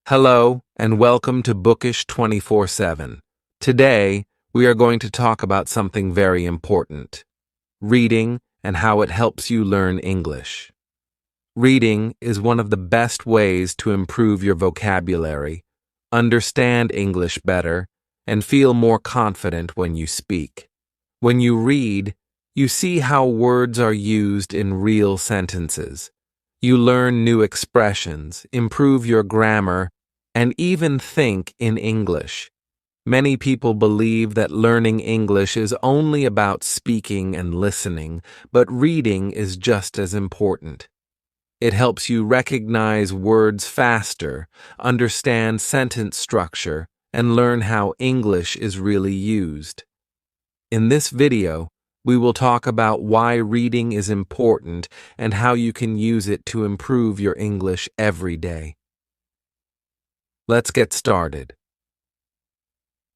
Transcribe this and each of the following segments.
Hello, and welcome to Bookish 24/7. Today, we are going to talk about something very important: reading and how it helps you learn English. Reading is one of the best ways to improve your vocabulary, understand English better, and feel more confident when you speak. When you read, you see how words are used in real sentences. You learn new expressions, improve your grammar, and even think in English. Many people believe that learning English is only about speaking and listening, but reading is just as important. It helps you recognize words faster, understand sentence structure, and learn how English is really used. In this video, we will talk about why reading is important and how you can use it to improve your English every day. Let's get started.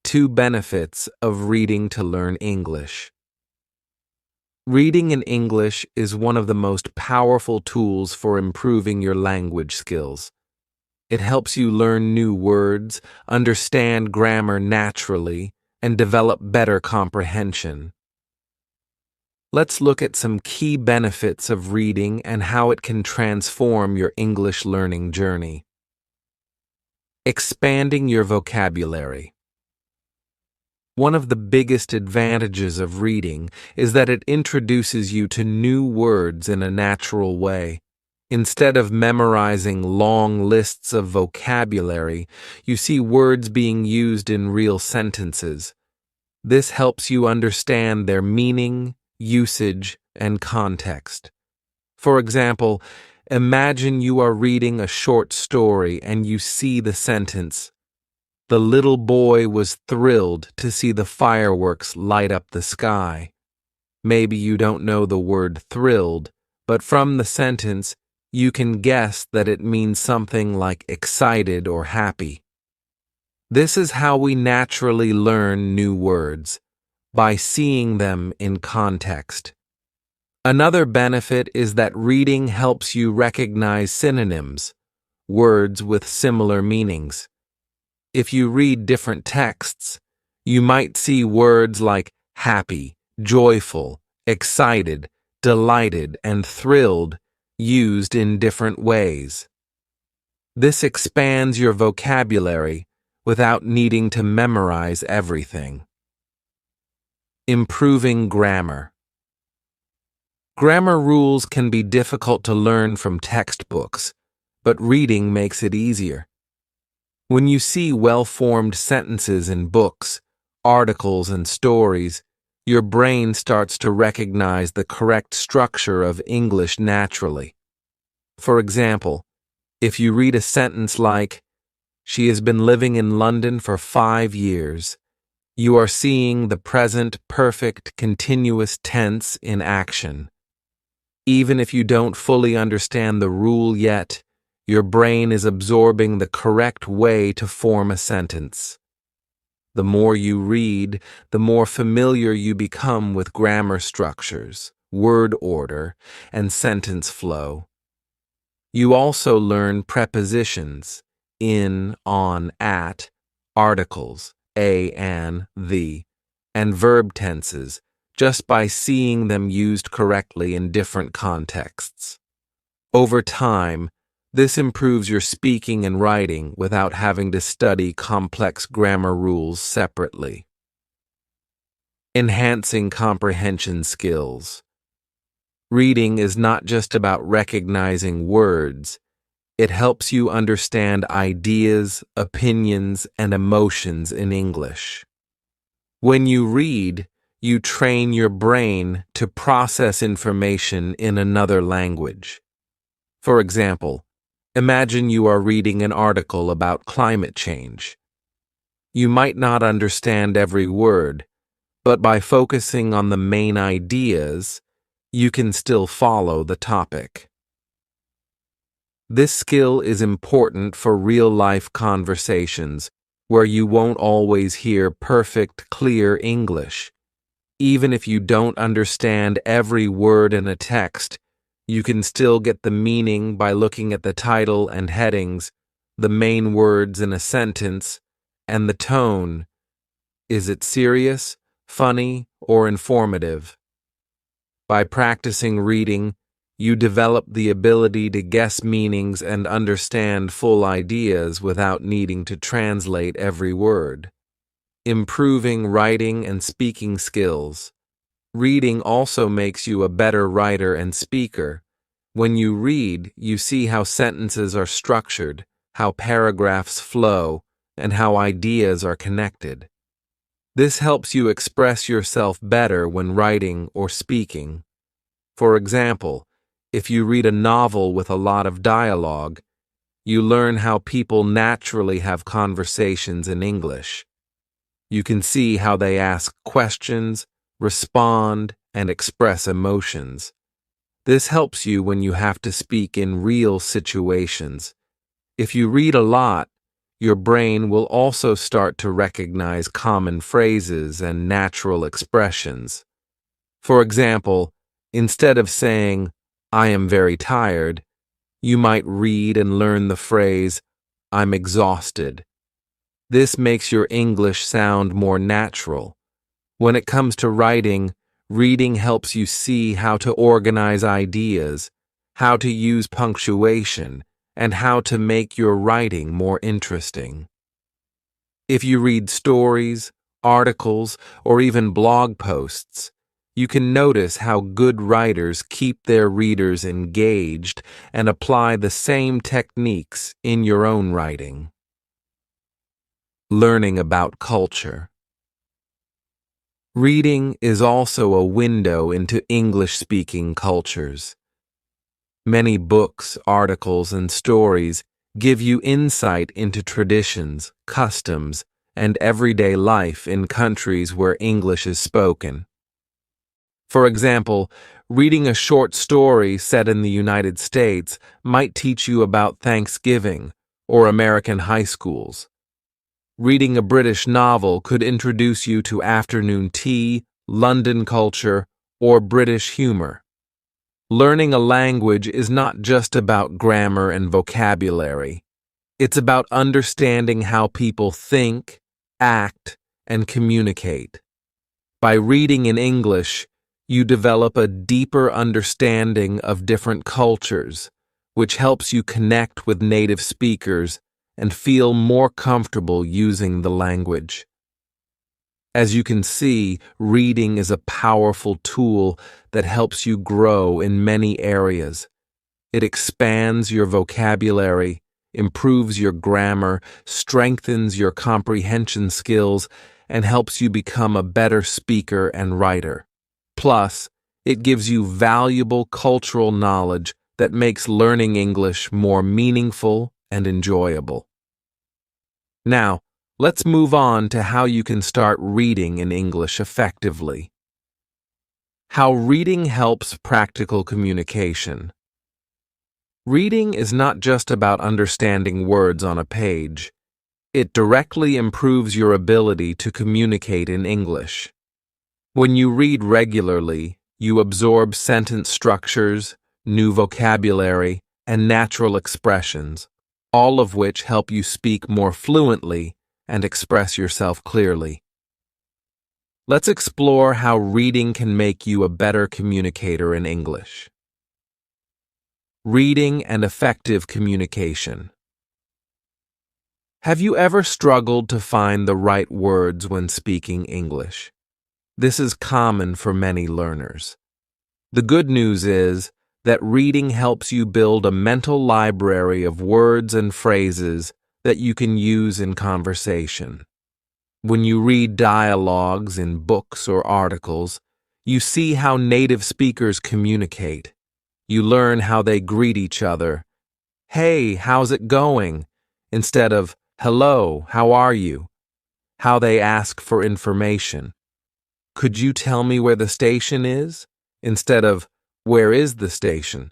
2 benefits of reading to learn English. Reading in English is one of the most powerful tools for improving your language skills. It helps you learn new words, understand grammar naturally, and develop better comprehension. Let's look at some key benefits of reading and how it can transform your English learning journey. Expanding your vocabulary. One of the biggest advantages of reading is that it introduces you to new words in a natural way. Instead of memorizing long lists of vocabulary, you see words being used in real sentences. This helps you understand their meaning, usage, and context. For example, imagine you are reading a short story and you see the sentence, "The little boy was thrilled to see the fireworks light up the sky." Maybe you don't know the word thrilled, but from the sentence, you can guess that it means something like excited or happy. This is how we naturally learn new words, by seeing them in context. Another benefit is that reading helps you recognize synonyms, words with similar meanings. If you read different texts, you might see words like happy, joyful, excited, delighted, and thrilled used in different ways. This expands your vocabulary without needing to memorize everything. Improving grammar. Grammar rules can be difficult to learn from textbooks, but reading makes it easier. When you see well-formed sentences in books, articles, and stories, your brain starts to recognize the correct structure of English naturally. For example, if you read a sentence like, "She has been living in London for 5 years," you are seeing the present perfect continuous tense in action. Even if you don't fully understand the rule yet, your brain is absorbing the correct way to form a sentence. The more you read, the more familiar you become with grammar structures, word order, and sentence flow. You also learn prepositions, in, on, at, articles, a, an, the, and verb tenses, just by seeing them used correctly in different contexts. Over time, this improves your speaking and writing without having to study complex grammar rules separately. Enhancing comprehension skills. Reading is not just about recognizing words. It helps you understand ideas, opinions, and emotions in English. When you read, you train your brain to process information in another language. For example, imagine you are reading an article about climate change. You might not understand every word, but by focusing on the main ideas, you can still follow the topic. This skill is important for real-life conversations where you won't always hear perfect, clear English. Even if you don't understand every word in a text, you can still get the meaning by looking at the title and headings, the main words in a sentence, and the tone. Is it serious, funny, or informative? By practicing reading, you develop the ability to guess meanings and understand full ideas without needing to translate every word. Improving writing and speaking skills. Reading also makes you a better writer and speaker. When you read, you see how sentences are structured, how paragraphs flow, and how ideas are connected. This helps you express yourself better when writing or speaking. For example, if you read a novel with a lot of dialogue, you learn how people naturally have conversations in English. You can see how they ask questions, respond, and express emotions. This helps you when you have to speak in real situations. If you read a lot, your brain will also start to recognize common phrases and natural expressions. For example, instead of saying, "I am very tired," you might read and learn the phrase, "I'm exhausted." This makes your English sound more natural. When it comes to writing, reading helps you see how to organize ideas, how to use punctuation, and how to make your writing more interesting. If you read stories, articles, or even blog posts, you can notice how good writers keep their readers engaged and apply the same techniques in your own writing. Learning about culture. Reading is also a window into English-speaking cultures. Many books, articles, and stories give you insight into traditions, customs, and everyday life in countries where English is spoken. For example, reading a short story set in the United States might teach you about Thanksgiving or American high schools. Reading a British novel could introduce you to afternoon tea, London culture, or British humor. Learning a language is not just about grammar and vocabulary. It's about understanding how people think, act, and communicate. By reading in English, you develop a deeper understanding of different cultures, which helps you connect with native speakers and feel more comfortable using the language. As you can see, reading is a powerful tool that helps you grow in many areas. It expands your vocabulary, improves your grammar, strengthens your comprehension skills, and helps you become a better speaker and writer. Plus, it gives you valuable cultural knowledge that makes learning English more meaningful and enjoyable. Now, let's move on to how you can start reading in English effectively. How reading helps practical communication. Reading is not just about understanding words on a page. It directly improves your ability to communicate in English. When you read regularly, you absorb sentence structures, new vocabulary, and natural expressions, all of which help you speak more fluently and express yourself clearly. Let's explore how reading can make you a better communicator in English. Reading and effective communication. Have you ever struggled to find the right words when speaking English? This is common for many learners. The good news is that reading helps you build a mental library of words and phrases that you can use in conversation. When you read dialogues in books or articles, you see how native speakers communicate. You learn how they greet each other. "Hey, how's it going?" instead of "Hello, how are you?" How they ask for information. "Could you tell me where the station is?" instead of "Where is the station?"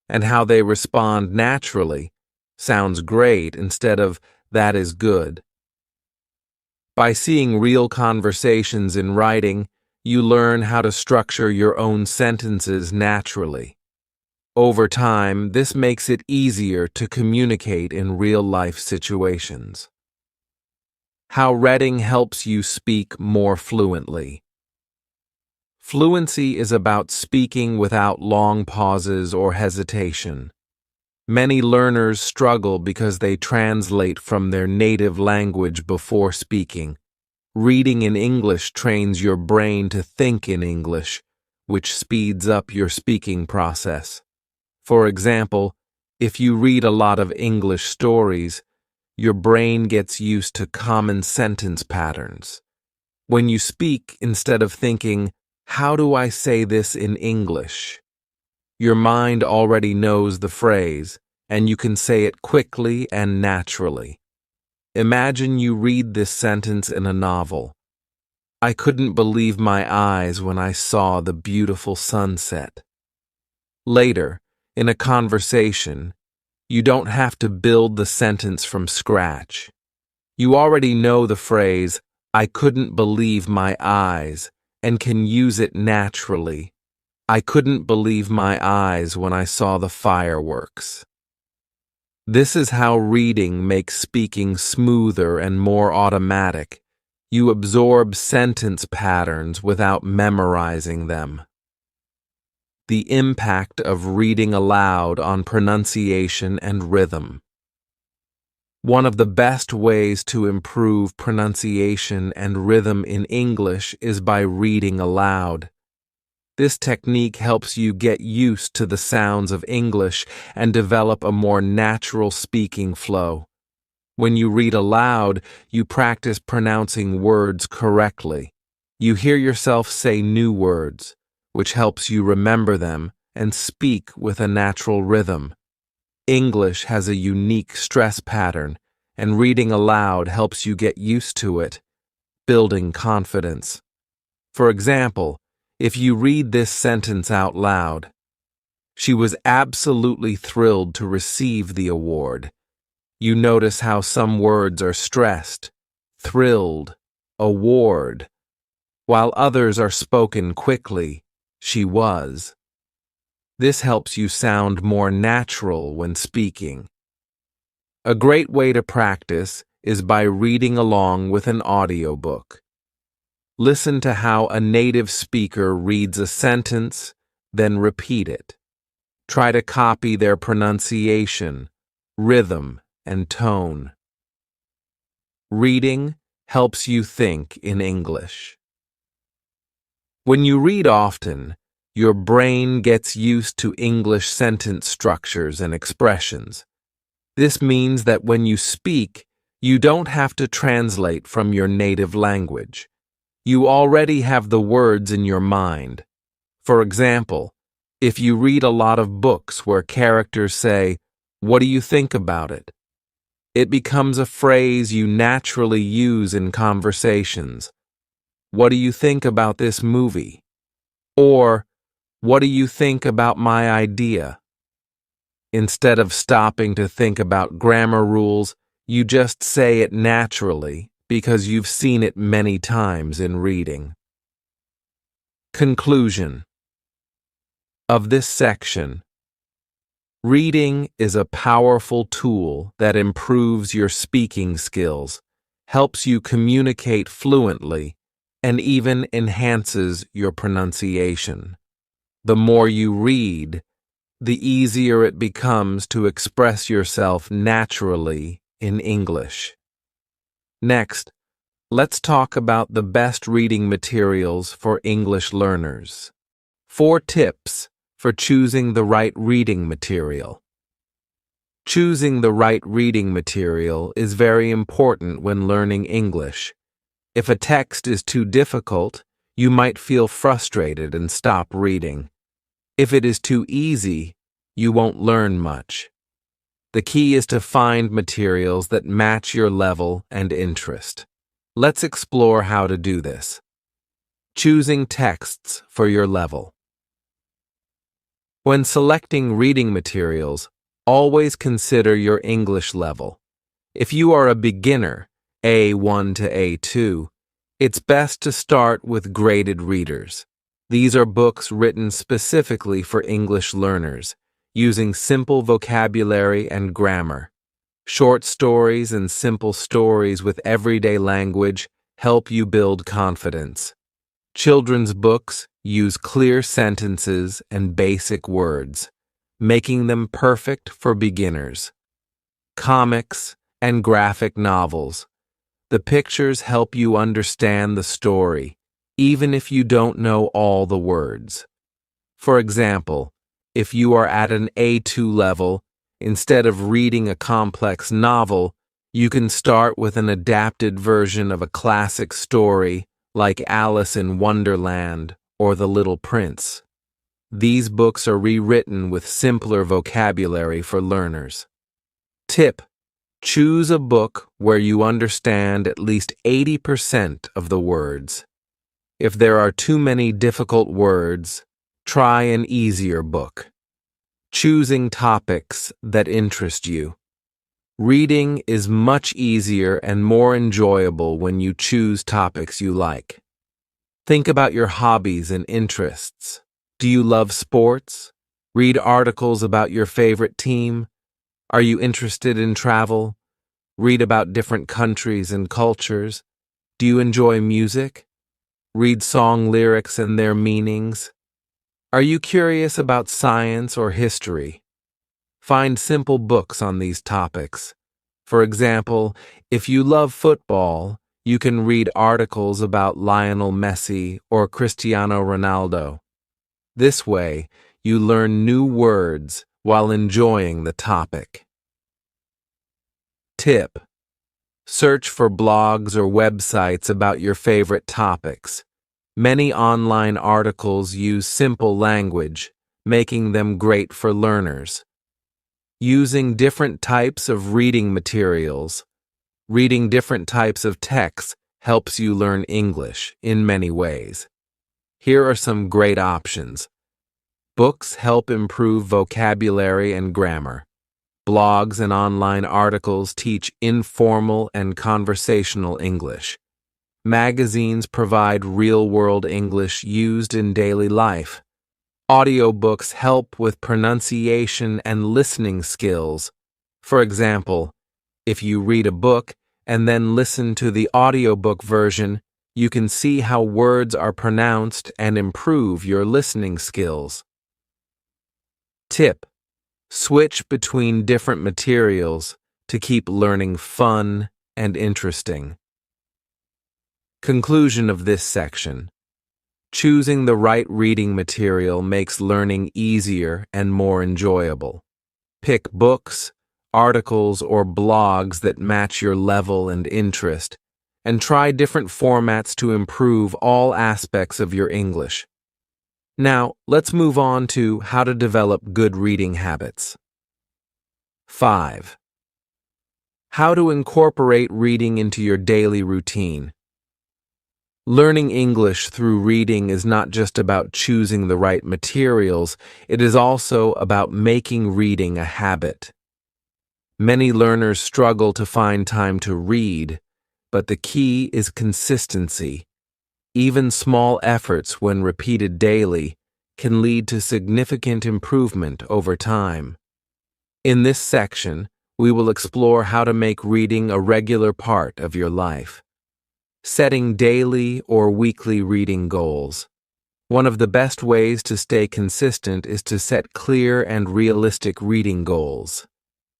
And how they respond naturally. "Sounds great," instead of "That is good." By seeing real conversations in writing, you learn how to structure your own sentences naturally. Over time, this makes it easier to communicate in real-life situations. How reading helps you speak more fluently. Fluency is about speaking without long pauses or hesitation. Many learners struggle because they translate from their native language before speaking. Reading in English trains your brain to think in English, which speeds up your speaking process. For example, if you read a lot of English stories, your brain gets used to common sentence patterns. When you speak, instead of thinking, "How do I say this in English?" your mind already knows the phrase, and you can say it quickly and naturally. Imagine you read this sentence in a novel. "I couldn't believe my eyes when I saw the beautiful sunset." Later, in a conversation, you don't have to build the sentence from scratch. You already know the phrase, "I couldn't believe my eyes," and can use it naturally. "I couldn't believe my eyes when I saw the fireworks." This is how reading makes speaking smoother and more automatic. You absorb sentence patterns without memorizing them. The impact of reading aloud on pronunciation and rhythm. One of the best ways to improve pronunciation and rhythm in English is by reading aloud. This technique helps you get used to the sounds of English and develop a more natural speaking flow. When you read aloud, you practice pronouncing words correctly. You hear yourself say new words, which helps you remember them and speak with a natural rhythm. English has a unique stress pattern, and reading aloud helps you get used to it, building confidence. For example, if you read this sentence out loud, "She was absolutely thrilled to receive the award." You notice how some words are stressed, thrilled, award, while others are spoken quickly, "she was." This helps you sound more natural when speaking. A great way to practice is by reading along with an audiobook. Listen to how a native speaker reads a sentence, then repeat it. Try to copy their pronunciation, rhythm, and tone. Reading helps you think in English. When you read often, your brain gets used to English sentence structures and expressions. This means that when you speak, you don't have to translate from your native language. You already have the words in your mind. For example, if you read a lot of books where characters say, "What do you think about it?" it becomes a phrase you naturally use in conversations. "What do you think about this movie?" Or, "What do you think about my idea?" Instead of stopping to think about grammar rules, you just say it naturally because you've seen it many times in reading. Conclusion of this section. Reading is a powerful tool that improves your speaking skills, helps you communicate fluently, and even enhances your pronunciation. The more you read, the easier it becomes to express yourself naturally in English. Next, let's talk about the best reading materials for English learners. 4 tips for choosing the right reading material. Choosing the right reading material is very important when learning English. If a text is too difficult, you might feel frustrated and stop reading. If it is too easy, you won't learn much. The key is to find materials that match your level and interest. Let's explore how to do this. Choosing texts for your level. When selecting reading materials, always consider your English level. If you are a beginner, A1 to A2, it's best to start with graded readers. These are books written specifically for English learners. using simple vocabulary and grammar. Short stories and simple stories with everyday language help you build confidence. Children's books use clear sentences and basic words, making them perfect for beginners. Comics and graphic novels. The pictures help you understand the story, even if you don't know all the words. For example, if you are at an A2 level, instead of reading a complex novel, you can start with an adapted version of a classic story like Alice in Wonderland or The Little Prince. These books are rewritten with simpler vocabulary for learners. Tip: choose a book where you understand at least 80% of the words. If there are too many difficult words, try an easier book. Choosing topics that interest you. Reading is much easier and more enjoyable when you choose topics you like. Think about your hobbies and interests. Do you love sports? Read articles about your favorite team? Are you interested in travel? Read about different countries and cultures. Do you enjoy music? Read song lyrics and their meanings. Are you curious about science or history? Find simple books on these topics. For example, if you love football, you can read articles about Lionel Messi or Cristiano Ronaldo. This way, you learn new words while enjoying the topic. Tip: search for blogs or websites about your favorite topics. Many online articles use simple language, making them great for learners. Using different types of reading materials. Reading different types of texts helps you learn English in many ways. Here are some great options. Books help improve vocabulary and grammar. Blogs and online articles teach informal and conversational English. Magazines provide real-world English used in daily life. Audiobooks help with pronunciation and listening skills. For example, if you read a book and then listen to the audiobook version, you can see how words are pronounced and improve your listening skills. Tip: switch between different materials to keep learning fun and interesting. Conclusion of this section. Choosing the right reading material makes learning easier and more enjoyable. Pick books, articles, or blogs that match your level and interest, and try different formats to improve all aspects of your English. Now, let's move on to how to develop good reading habits. 5. How to incorporate reading into your daily routine. Learning English through reading is not just about choosing the right materials, it is also about making reading a habit. Many learners struggle to find time to read, but the key is consistency. Even small efforts, when repeated daily, can lead to significant improvement over time. In this section, we will explore how to make reading a regular part of your life. Setting daily or weekly reading goals. One of the best ways to stay consistent is to set clear and realistic reading goals.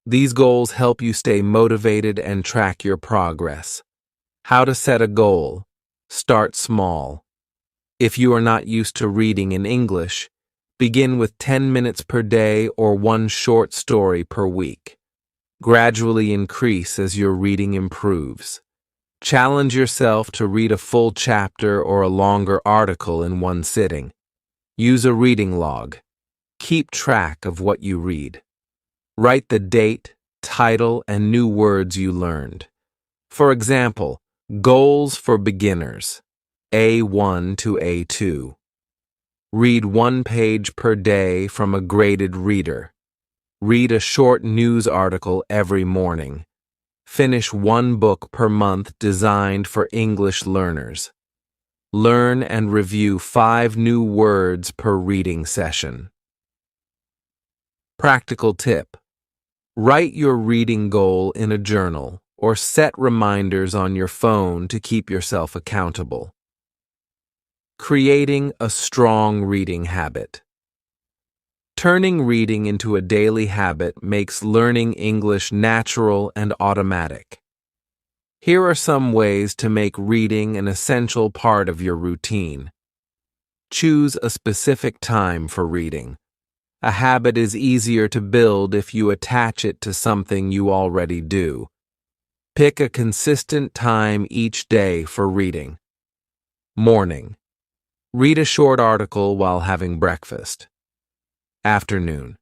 These goals help you stay motivated and track your progress. How to set a goal. Start small. If you are not used to reading in English, begin with 10 minutes per day or one short story per week. Gradually increase as your reading improves. Challenge yourself to read a full chapter or a longer article in one sitting. Use a reading log. Keep track of what you read. Write the date, title, and new words you learned. For example, goals for beginners, A1 to A2. Read one page per day from a graded reader. Read a short news article every morning. Finish one book per month designed for English learners. Learn and review 5 new words per reading session. Practical tip: write your reading goal in a journal or set reminders on your phone to keep yourself accountable. Creating a strong reading habit. Turning reading into a daily habit makes learning English natural and automatic. Here are some ways to make reading an essential part of your routine. Choose a specific time for reading. A habit is easier to build if you attach it to something you already do. Pick a consistent time each day for reading. Morning. Read a short article while having breakfast. Afternoon.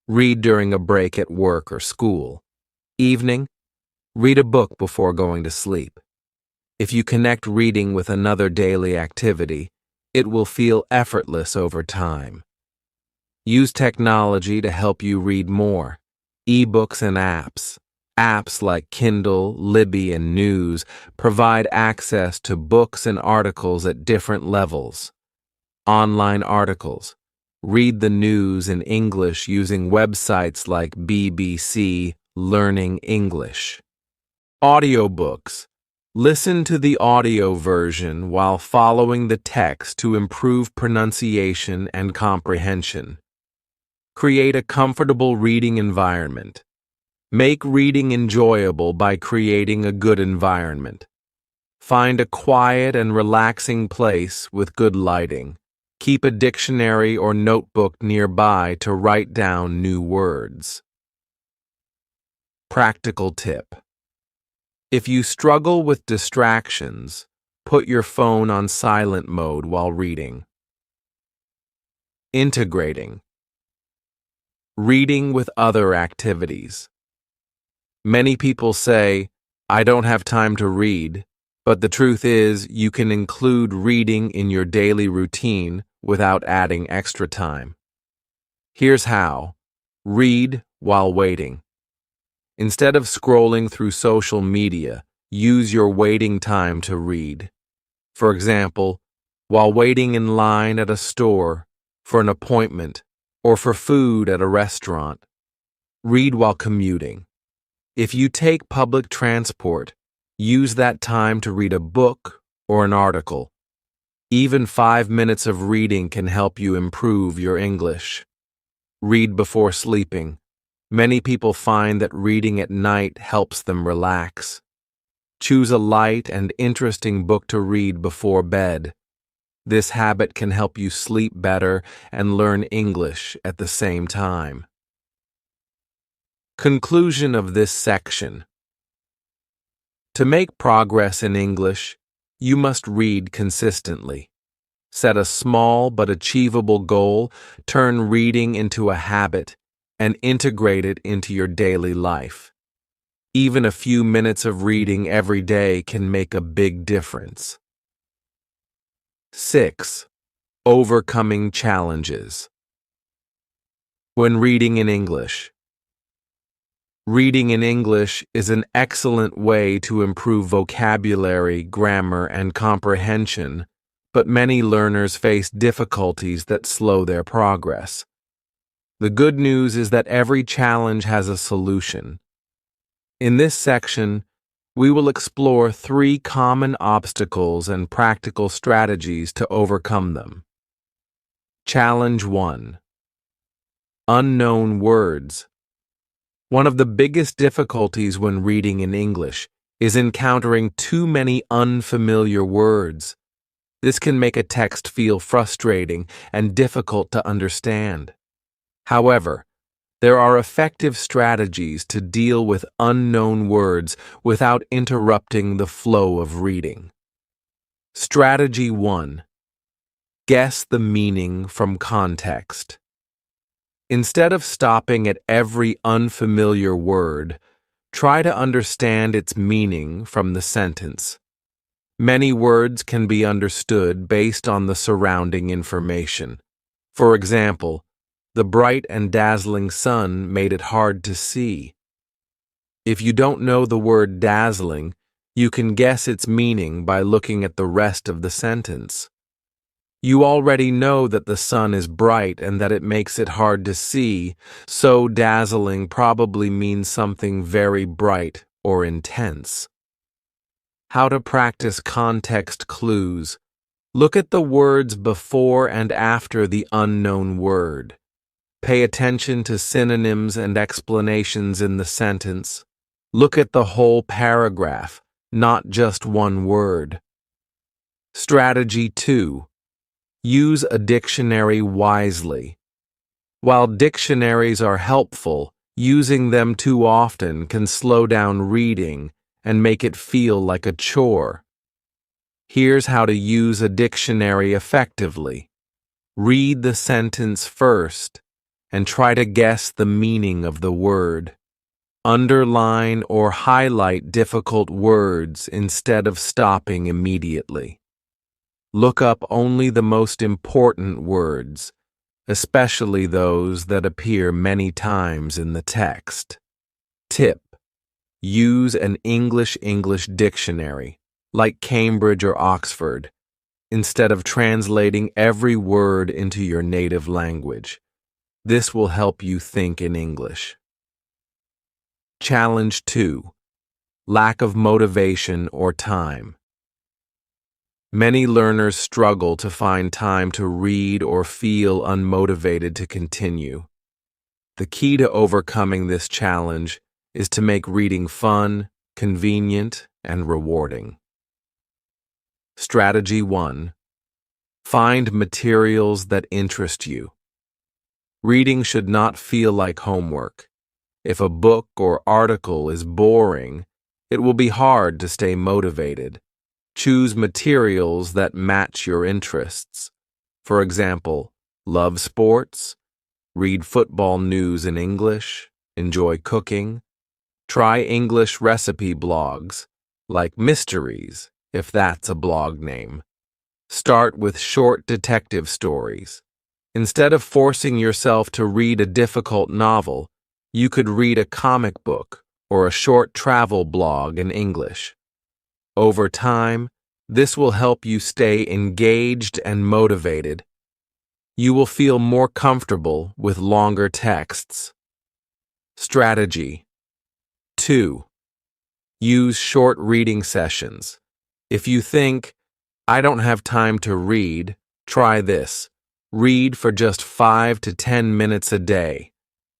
Read during a break at work or school. Evening. Read a book before going to sleep. If you connect reading with another daily activity, it will feel effortless over time. Use technology to help you read more. Ebooks and apps. Apps like Kindle, Libby, and News provide access to books and articles at different levels. Online articles. Read the news in English using websites like BBC Learning English. Audiobooks. Listen to the audio version while following the text to improve pronunciation and comprehension. Create a comfortable reading environment. Make reading enjoyable by creating a good environment. Find a quiet and relaxing place with good lighting. Keep a dictionary or notebook nearby to write down new words. Practical tip: if you struggle with distractions, put your phone on silent mode while reading. Integrating. Reading with other activities. Many people say, "I don't have time to read," but the truth is you can include reading in your daily routine without adding extra time. Here's how. Read while waiting. Instead of scrolling through social media, use your waiting time to read. For example, while waiting in line at a store, for an appointment, or for food at a restaurant. Read while commuting. If you take public transport, use that time to read a book or an article. Even 5 minutes of reading can help you improve your English. Read before sleeping. Many people find that reading at night helps them relax. Choose a light and interesting book to read before bed. This habit can help you sleep better and learn English at the same time. Conclusion of this section. To make progress in English, you must read consistently. Set a small but achievable goal, turn reading into a habit, and integrate it into your daily life. Even a few minutes of reading every day can make a big difference. 6. Overcoming challenges. When reading in English. Reading in English is an excellent way to improve vocabulary, grammar, and comprehension, but many learners face difficulties that slow their progress. The good news is that every challenge has a solution. In this section, we will explore 3 common obstacles and practical strategies to overcome them. Challenge 1. Unknown words. One of the biggest difficulties when reading in English is encountering too many unfamiliar words. This can make a text feel frustrating and difficult to understand. However, there are effective strategies to deal with unknown words without interrupting the flow of reading. Strategy 1. Guess the meaning from context. Instead of stopping at every unfamiliar word, try to understand its meaning from the sentence. Many words can be understood based on the surrounding information. For example, the bright and dazzling sun made it hard to see. If you don't know the word dazzling, you can guess its meaning by looking at the rest of the sentence. You already know that the sun is bright and that it makes it hard to see, so dazzling probably means something very bright or intense. How to practice context clues. Look at the words before and after the unknown word. Pay attention to synonyms and explanations in the sentence. Look at the whole paragraph, not just one word. Strategy 2. Use a dictionary wisely. While dictionaries are helpful, using them too often can slow down reading and make it feel like a chore. Here's how to use a dictionary effectively. Read the sentence first and try to guess the meaning of the word. Underline or highlight difficult words instead of stopping immediately. Look up only the most important words, especially those that appear many times in the text. Tip: use an English dictionary, like Cambridge or Oxford, instead of translating every word into your native language. This will help you think in English. Challenge 2. Lack of motivation or time. Many learners struggle to find time to read or feel unmotivated to continue. The key to overcoming this challenge is to make reading fun, convenient, and rewarding. Strategy 1. Find materials that interest you. Reading should not feel like homework. If a book or article is boring, it will be hard to stay motivated. Choose materials that match your interests. For example, love sports, read football news in English, enjoy cooking, try English recipe blogs, like Mysteries, if that's a blog name. Start with short detective stories. Instead of forcing yourself to read a difficult novel, you could read a comic book or a short travel blog in English. Over time, this will help you stay engaged and motivated. You will feel more comfortable with longer texts. Strategy 2. Use short reading sessions. If you think, I don't have time to read, try this. Read for just 5 to 10 minutes a day.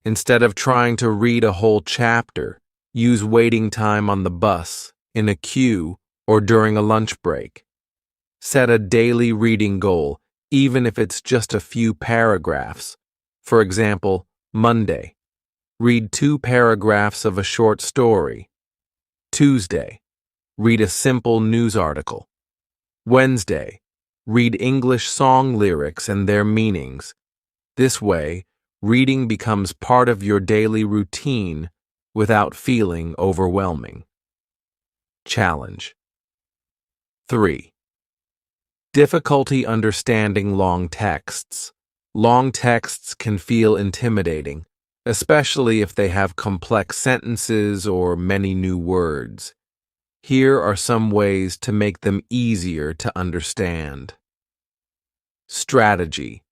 Instead of trying to read a whole chapter, use waiting time on the bus, in a queue, or during a lunch break. Set a daily reading goal, even if it's just a few paragraphs. For example, Monday, read 2 paragraphs of a short story. Tuesday, read a simple news article. Wednesday, read English song lyrics and their meanings. This way, reading becomes part of your daily routine without feeling overwhelming. Challenge 3. Difficulty understanding long texts. Long texts can feel intimidating, especially if they have complex sentences or many new words. Here are some ways to make them easier to understand. Strategy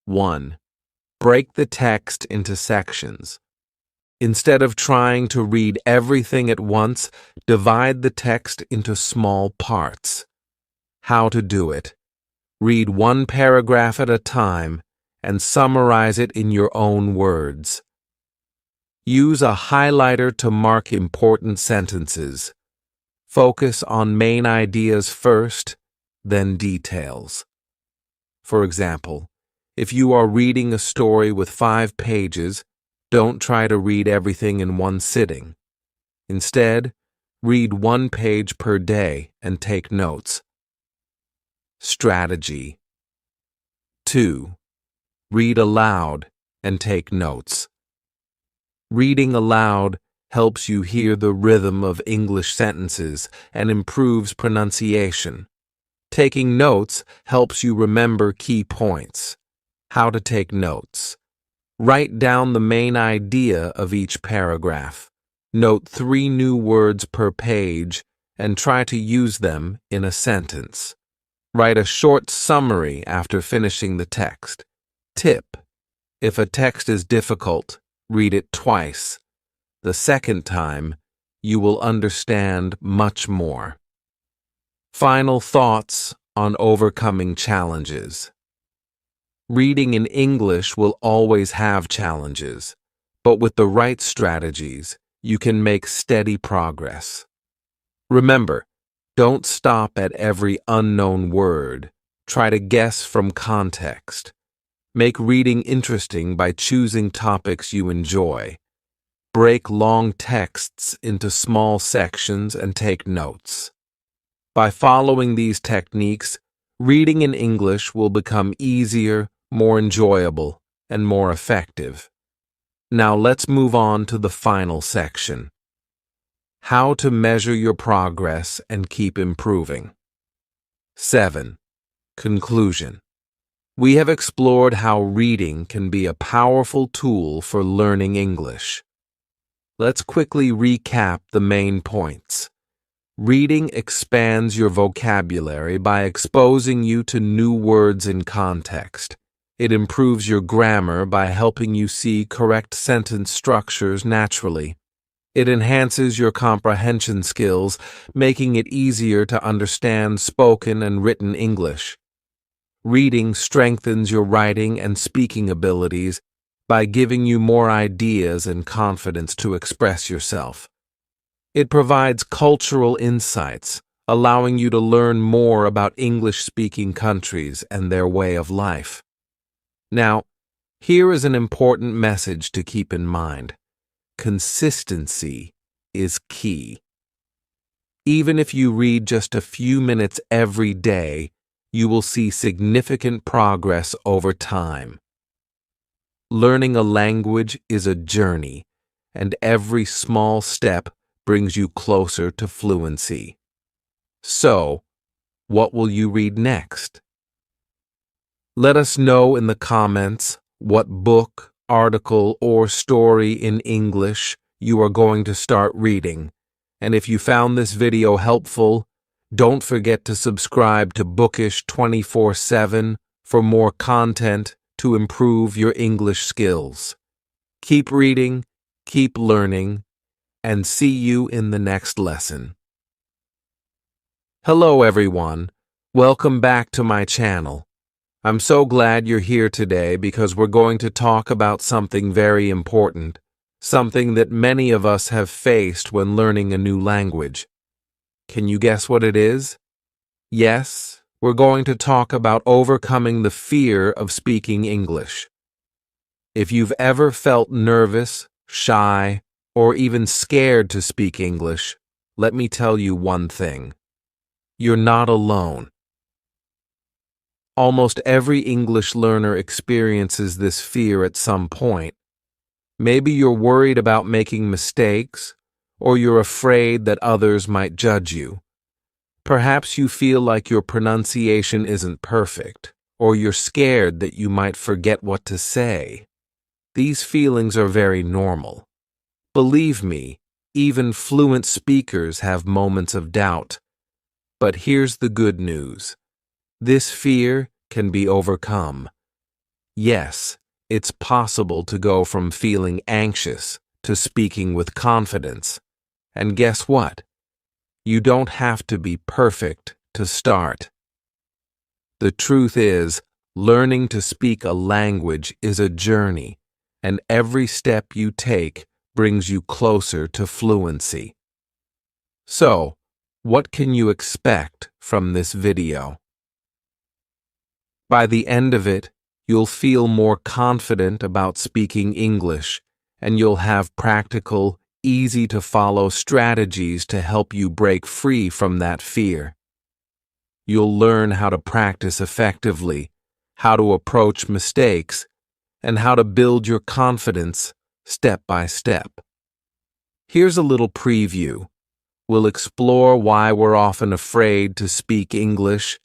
1. Break the text into sections. Instead of trying to read everything at once, divide the text into small parts. How to do it. Read 1 paragraph at a time and summarize it in your own words. Use a highlighter to mark important sentences. Focus on main ideas first, then details. For example, if you are reading a story with 5 pages, don't try to read everything in one sitting. Instead, read 1 page per day and take notes. Strategy 2. Read aloud and take notes. Reading aloud helps you hear the rhythm of English sentences and improves pronunciation. Taking notes helps you remember key points. How to take notes. Write down the main idea of each paragraph. Note 3 new words per page and try to use them in a sentence. Write a short summary after finishing the text. Tip: if a text is difficult, read it twice. The second time, you will understand much more. Final thoughts on overcoming challenges. Reading in English will always have challenges, but with the right strategies, you can make steady progress. Remember, don't stop at every unknown word. Try to guess from context. Make reading interesting by choosing topics you enjoy. Break long texts into small sections and take notes. By following these techniques, reading in English will become easier, more enjoyable, and more effective. Now let's move on to the final section. How to measure your progress and keep improving. 7. Conclusion. We have explored how reading can be a powerful tool for learning English. Let's quickly recap the main points. Reading expands your vocabulary by exposing you to new words in context. It improves your grammar by helping you see correct sentence structures naturally. It enhances your comprehension skills, making it easier to understand spoken and written English. Reading strengthens your writing and speaking abilities by giving you more ideas and confidence to express yourself. It provides cultural insights, allowing you to learn more about English-speaking countries and their way of life. Now, here is an important message to keep in mind. Consistency is key. Even if you read just a few minutes every day, you will see significant progress over time. Learning a language is a journey, and every small step brings you closer to fluency. So, what will you read next? Let us know in the comments what book, article, or story in English you are going to start reading. And if you found this video helpful, don't forget to subscribe to Bookish 24/7 for more content to improve your English skills. Keep reading, keep learning, and see you in the next lesson. Hello everyone, welcome back to my channel. I'm so glad you're here today because we're going to talk about something very important, something that many of us have faced when learning a new language. Can you guess what it is? Yes, we're going to talk about overcoming the fear of speaking English. If you've ever felt nervous, shy, or even scared to speak English, let me tell you one thing. You're not alone. Almost every English learner experiences this fear at some point. Maybe you're worried about making mistakes, or you're afraid that others might judge you. Perhaps you feel like your pronunciation isn't perfect, or you're scared that you might forget what to say. These feelings are very normal. Believe me, even fluent speakers have moments of doubt. But here's the good news. This fear can be overcome. Yes, it's possible to go from feeling anxious to speaking with confidence. And guess what? You don't have to be perfect to start. The truth is, learning to speak a language is a journey, and every step you take brings you closer to fluency. So, what can you expect from this video? By the end of it, you'll feel more confident about speaking English, and you'll have practical, easy-to-follow strategies to help you break free from that fear. You'll learn how to practice effectively, how to approach mistakes, and how to build your confidence step by step. Here's a little preview. We'll explore why we're often afraid to speak English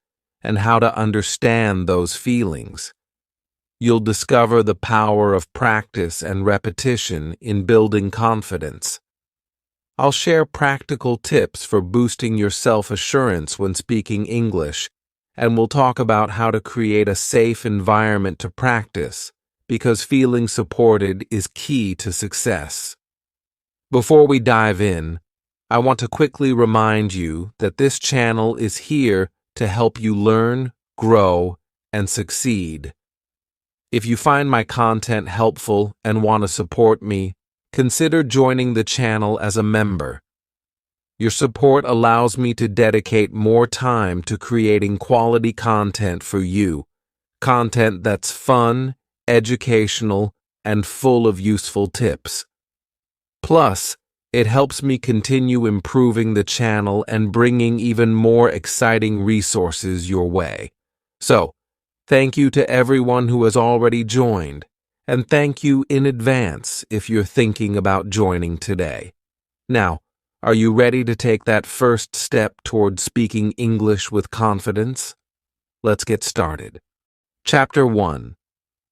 and how to understand those feelings. You'll discover the power of practice and repetition in building confidence. I'll share practical tips for boosting your self-assurance when speaking English and we'll talk about how to create a safe environment to practice, because feeling supported is key to success. Before we dive in, I want to quickly remind you that this channel is here to help you learn, grow, and succeed. If you find my content helpful and want to support me, consider joining the channel as a member. Your support allows me to dedicate more time to creating quality content for you, content that's fun, educational, and full of useful tips. Plus, it helps me continue improving the channel and bringing even more exciting resources your way. So, thank you to everyone who has already joined, and thank you in advance if you're thinking about joining today. Now, are you ready to take that first step toward speaking English with confidence? Let's get started. Chapter 1.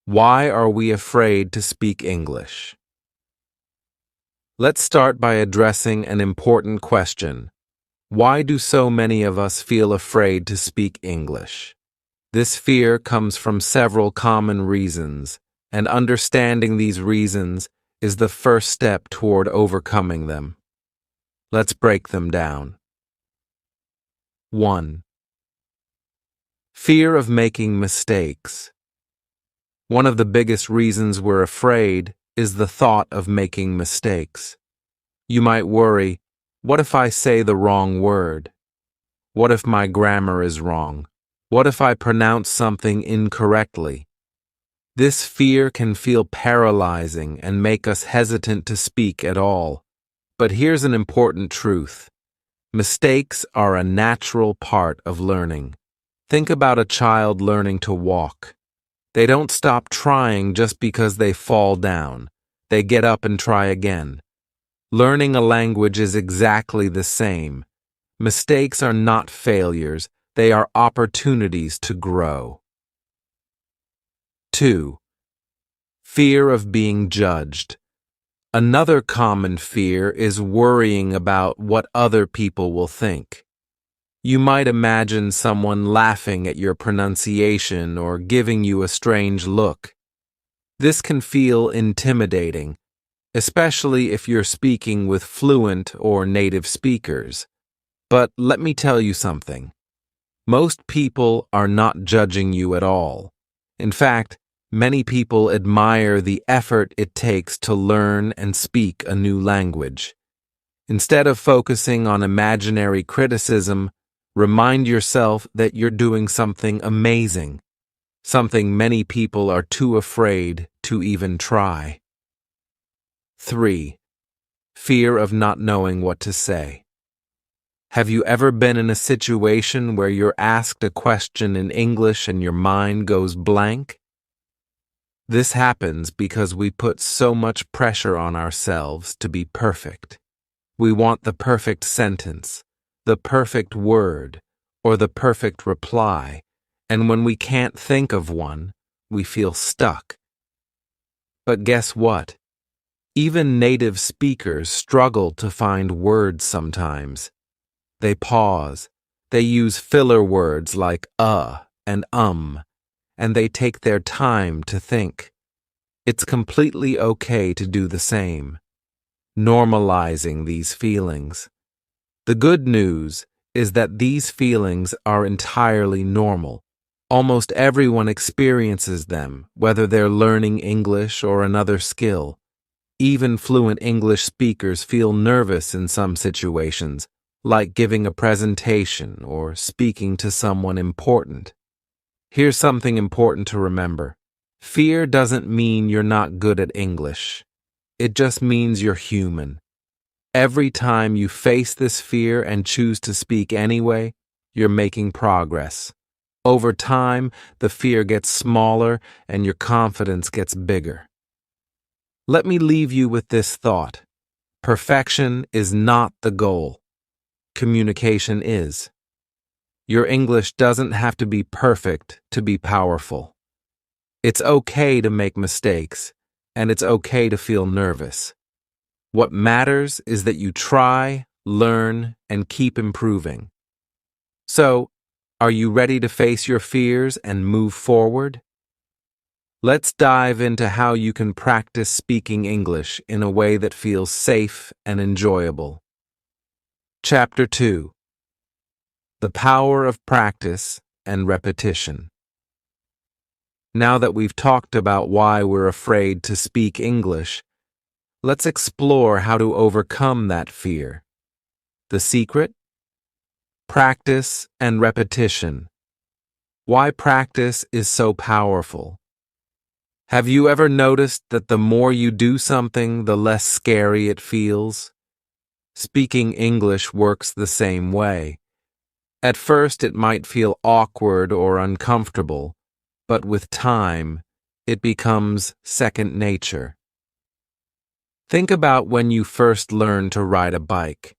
Why are we afraid to speak English? Let's start by addressing an important question. Why do so many of us feel afraid to speak English? This fear comes from several common reasons, and understanding these reasons is the first step toward overcoming them. Let's break them down. 1. Fear of making mistakes. One of the biggest reasons we're afraid is the thought of making mistakes. You might worry, what if I say the wrong word? What if my grammar is wrong? What if I pronounce something incorrectly? This fear can feel paralyzing and make us hesitant to speak at all. But here's an important truth. Mistakes are a natural part of learning. Think about a child learning to walk. They don't stop trying just because they fall down. They get up and try again. Learning a language is exactly the same. Mistakes are not failures. They are opportunities to grow. 2. Fear of being judged. Another common fear is worrying about what other people will think. You might imagine someone laughing at your pronunciation or giving you a strange look. This can feel intimidating, especially if you're speaking with fluent or native speakers. But let me tell you something. Most people are not judging you at all. In fact, many people admire the effort it takes to learn and speak a new language. Instead of focusing on imaginary criticism, remind yourself that you're doing something amazing, something many people are too afraid to even try. 3. Fear of not knowing what to say. Have you ever been in a situation where you're asked a question in English and your mind goes blank? This happens because we put so much pressure on ourselves to be perfect. We want the perfect sentence, the perfect word, or the perfect reply, and when we can't think of one, we feel stuck. But guess what? Even native speakers struggle to find words sometimes. They pause, they use filler words like and and they take their time to think. It's completely okay to do the same. Normalizing these feelings. The good news is that these feelings are entirely normal. Almost everyone experiences them, whether they're learning English or another skill. Even fluent English speakers feel nervous in some situations, like giving a presentation or speaking to someone important. Here's something important to remember. Fear doesn't mean you're not good at English. It just means you're human. Every time you face this fear and choose to speak anyway, you're making progress. Over time, the fear gets smaller and your confidence gets bigger. Let me leave you with this thought. Perfection is not the goal. Communication is. Your English doesn't have to be perfect to be powerful. It's okay to make mistakes, and it's okay to feel nervous. What matters is that you try, learn, and keep improving. So, Are you ready to face your fears and move forward? Let's dive into how you can practice speaking English in a way that feels safe and enjoyable. Chapter 2: The Power of Practice and Repetition. Now that we've talked about why we're afraid to speak English, let's explore how to overcome that fear. The secret? Practice and repetition. Why practice is so powerful. Have you ever noticed that the more you do something, the less scary it feels? Speaking English works the same way. At first, it might feel awkward or uncomfortable, but with time, it becomes second nature. Think about when you first learned to ride a bike.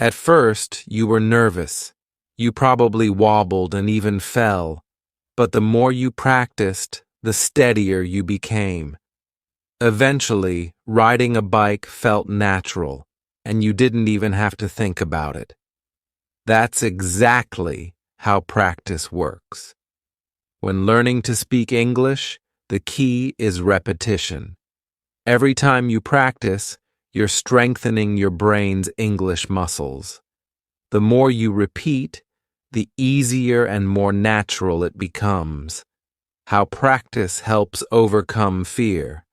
At first, you were nervous. You probably wobbled and even fell, but the more you practiced, the steadier you became. Eventually, riding a bike felt natural, and you didn't even have to think about it. That's exactly how practice works. When learning to speak English, the key is repetition. Every time you practice, you're strengthening your brain's English muscles. The more you repeat, the easier and more natural it becomes. How practice helps overcome fear.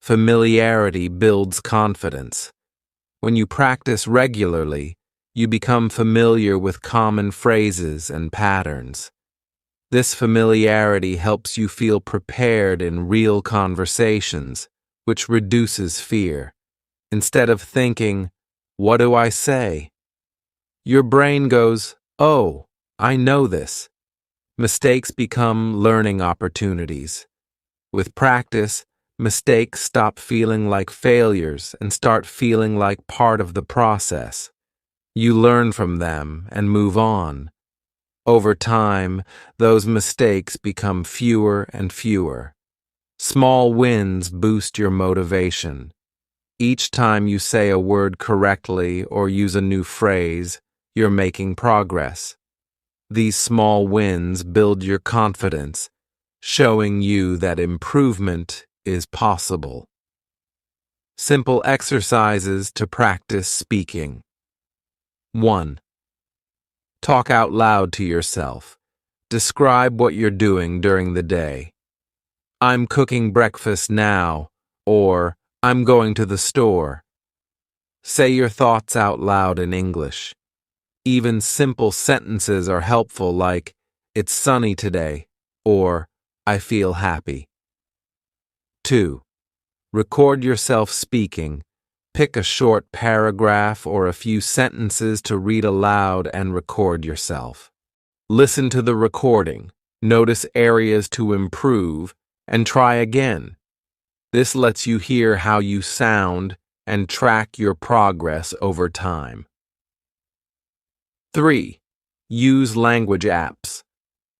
Familiarity builds confidence. When you practice regularly, you become familiar with common phrases and patterns. This familiarity helps you feel prepared in real conversations, which reduces fear. Instead of thinking, "What do I say?" your brain goes, "Oh, I know this." Mistakes become learning opportunities. With practice, mistakes stop feeling like failures and start feeling like part of the process. You learn from them and move on. Over time, those mistakes become fewer and fewer. Small wins boost your motivation. Each time you say a word correctly or use a new phrase, you're making progress. These small wins build your confidence, showing you that improvement is possible. Simple exercises to practice speaking. 1. Talk out loud to yourself. Describe what you're doing during the day. "I'm cooking breakfast now," or "I'm going to the store." Say your thoughts out loud in English. Even simple sentences are helpful, like, "It's sunny today," or "I feel happy." 2. Record yourself speaking. Pick a short paragraph or a few sentences to read aloud and record yourself. Listen to the recording, notice areas to improve, and try again. This lets you hear how you sound and track your progress over time. 3. Use language apps.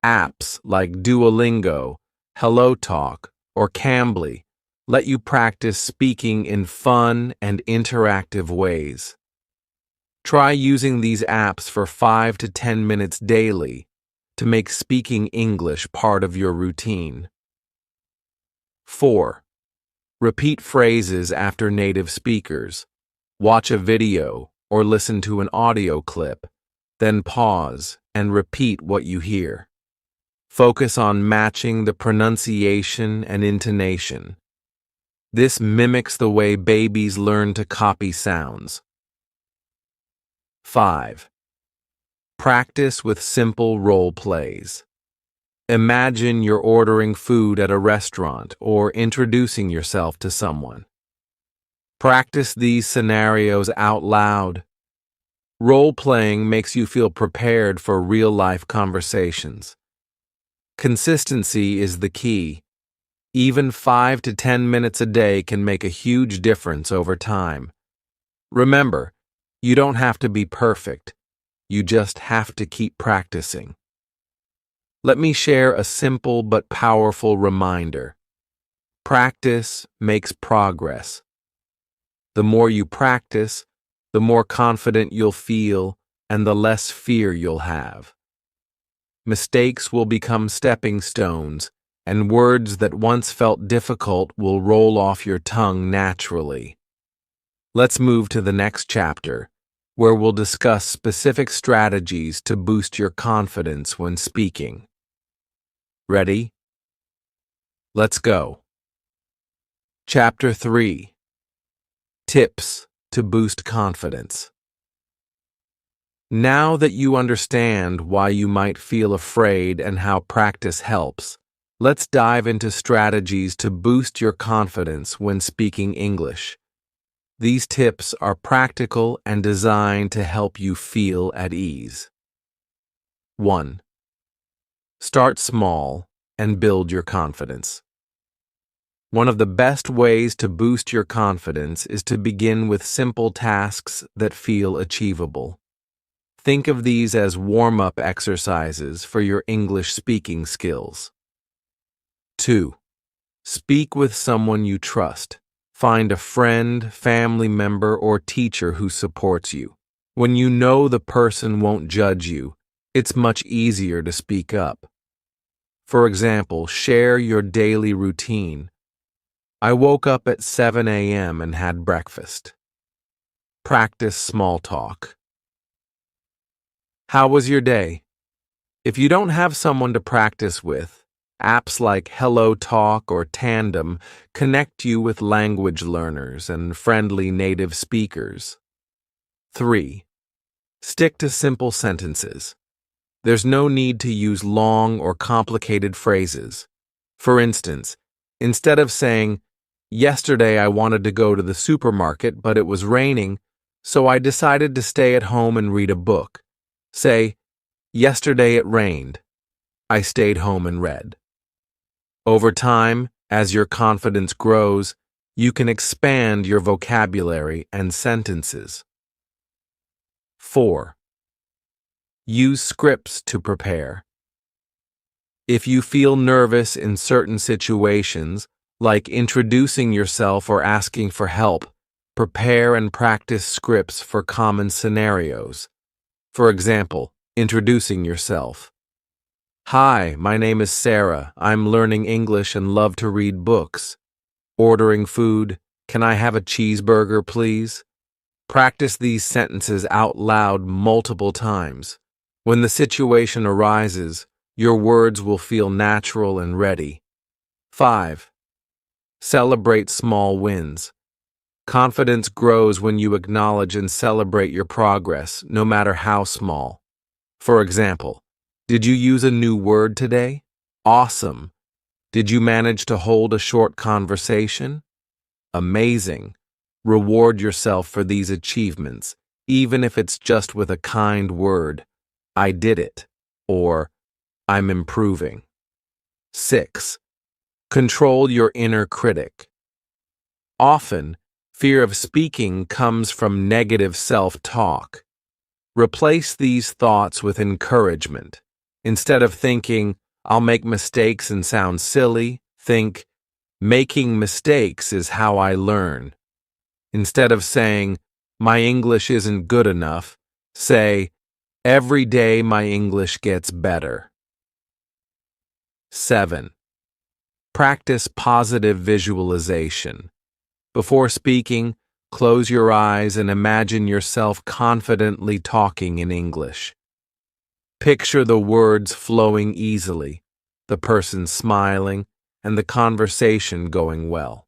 Apps like Duolingo, HelloTalk, or Cambly let you practice speaking in fun and interactive ways. Try using these apps for 5 to 10 minutes daily to make speaking English part of your routine. 4. Repeat phrases after native speakers. Watch a video or listen to an audio clip, then pause and repeat what you hear. Focus on matching the pronunciation and intonation. This mimics the way babies learn to copy sounds. 5. Practice with simple role plays. Imagine you're ordering food at a restaurant or introducing yourself to someone. Practice these scenarios out loud. Role-playing makes you feel prepared for real-life conversations. Consistency is the key. Even 5 to 10 minutes a day can make a huge difference over time. Remember, you don't have to be perfect. You just have to keep practicing. Let me share a simple but powerful reminder. Practice makes progress. The more you practice, the more confident you'll feel and the less fear you'll have. mistakes will become stepping stones, and words that once felt difficult will roll off your tongue naturally. Let's move to the next chapter, where we'll discuss specific strategies to boost your confidence when speaking. Ready? Let's go. Chapter 3: Tips to boost confidence. Now that you understand why you might feel afraid and how practice helps, let's dive into strategies to boost your confidence when speaking English. These tips are practical and designed to help you feel at ease. 1. Start small and build your confidence. One of the best ways to boost your confidence is to begin with simple tasks that feel achievable. Think of these as warm-up exercises for your English speaking skills. 2. Speak with someone you trust. Find a friend, family member, or teacher who supports you. When you know the person won't judge you, it's much easier to speak up. For example, share your daily routine. I woke up at 7 a.m. and had breakfast. Practice small talk. How was your day? If you don't have someone to practice with, apps like Hello Talk or Tandem connect you with language learners and friendly native speakers. 3. Stick to simple sentences. There's no need to use long or complicated phrases. For instance, instead of saying, "Yesterday I wanted to go to the supermarket, but it was raining, so I decided to stay at home and read a book," say, "Yesterday it rained. I stayed home and read." Over time, as your confidence grows, you can expand your vocabulary and sentences. 4. Use scripts to prepare. If you feel nervous in certain situations, like introducing yourself or asking for help, prepare and practice scripts for common scenarios. For example, introducing yourself. "Hi, my name is Sarah. I'm learning English and love to read books." Ordering food, "Can I have a cheeseburger, please?" Practice these sentences out loud multiple times. When the situation arises, your words will feel natural and ready. 5. Celebrate small wins. Confidence grows when you acknowledge and celebrate your progress, no matter how small. For example, did you use a new word today? Awesome. Did you manage to hold a short conversation? Amazing. Reward yourself for these achievements, even if it's just with a kind word. "I did it," or "I'm improving." 6. Control your inner critic. Often, fear of speaking comes from negative self-talk. Replace these thoughts with encouragement. Instead of thinking, "I'll make mistakes and sound silly," think, "Making mistakes is how I learn." Instead of saying, "My English isn't good enough," say, "Every day my English gets better." 7. Practice positive visualization. Before speaking, close your eyes and imagine yourself confidently talking in English. Picture the words flowing easily, the person smiling, and the conversation going well.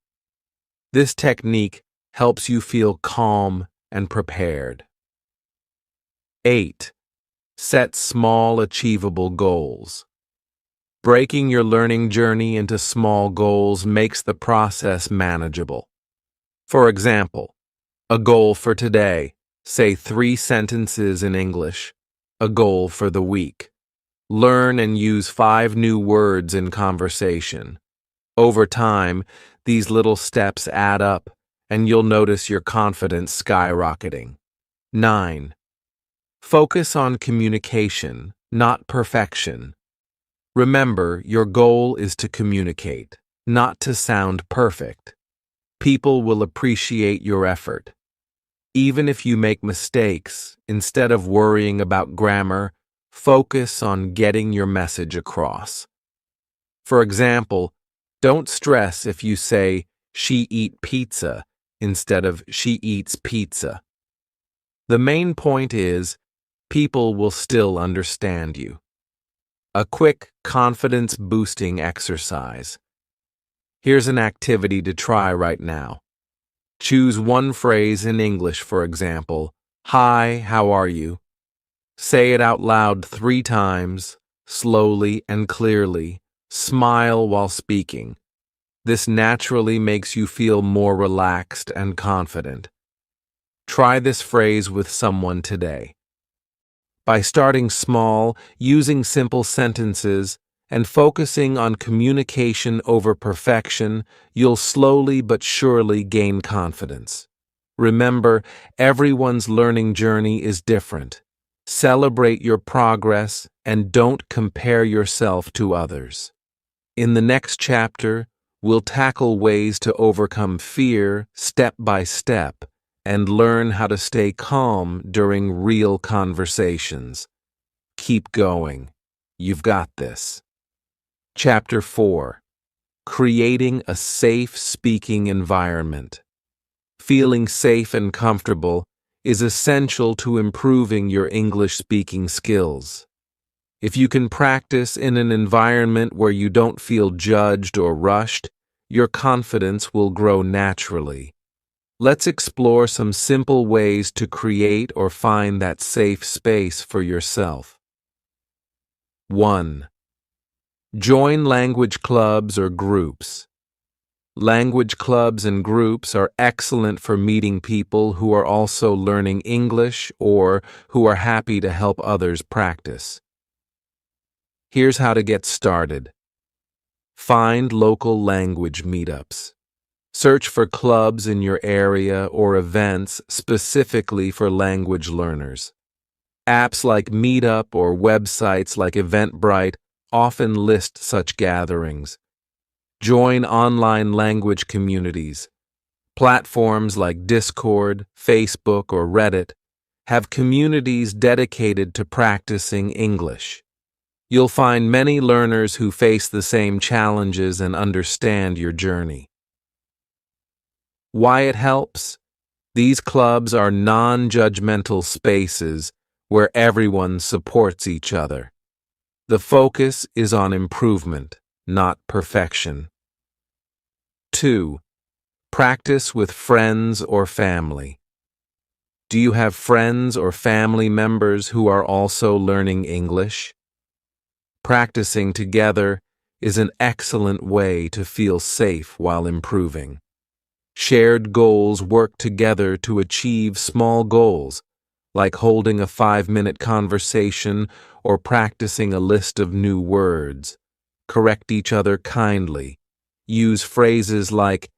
This technique helps you feel calm and prepared. 8. Set small, achievable goals. Breaking your learning journey into small goals makes the process manageable. For example, a goal for today, say 3 sentences in English. A goal for the week. Learn and use 5 new words in conversation. Over time, these little steps add up, and you'll notice your confidence skyrocketing. 9. Focus on communication, not perfection. Remember, your goal is to communicate, not to sound perfect. People will appreciate your effort. Even if you make mistakes, instead of worrying about grammar, Focus on getting your message across. For example, don't stress if you say, "She eat pizza," instead of "she eats pizza." The main point is, people will still understand you. A quick confidence-boosting exercise. Here's an activity to try right now. Choose one phrase in English, for example, "Hi, how are you?" Say it out loud 3 times, slowly and clearly. Smile while speaking. This naturally makes you feel more relaxed and confident. Try this phrase with someone today. By starting small, using simple sentences, and focusing on communication over perfection, you'll slowly but surely gain confidence. Remember, everyone's learning journey is different. Celebrate your progress and don't compare yourself to others. In the next chapter, we'll tackle ways to overcome fear step by step and learn how to stay calm during real conversations. Keep going. You've got this. Chapter 4. Creating a safe speaking environment. Feeling safe and comfortable is essential to improving your English speaking skills. If you can practice in an environment where you don't feel judged or rushed, your confidence will grow naturally. Let's explore some simple ways to create or find that safe space for yourself. 1. Join language clubs or groups. Language clubs and groups are excellent for meeting people who are also learning English or who are happy to help others practice. Here's how to get started. Find local language meetups. Search for clubs in your area or events specifically for language learners. Apps like Meetup or websites like Eventbrite often list such gatherings. Join online language communities. Platforms like Discord, Facebook, or Reddit have communities dedicated to practicing English. You'll find many learners who face the same challenges and understand your journey. Why it helps? These clubs are non-judgmental spaces where everyone supports each other. The focus is on improvement, not perfection. 2. Practice with friends or family. Do you have friends or family members who are also learning English? Practicing together is an excellent way to feel safe while improving. Shared goals work together to achieve small goals, like holding a 5-minute conversation or practicing a list of new words. Correct each other kindly. Use phrases like,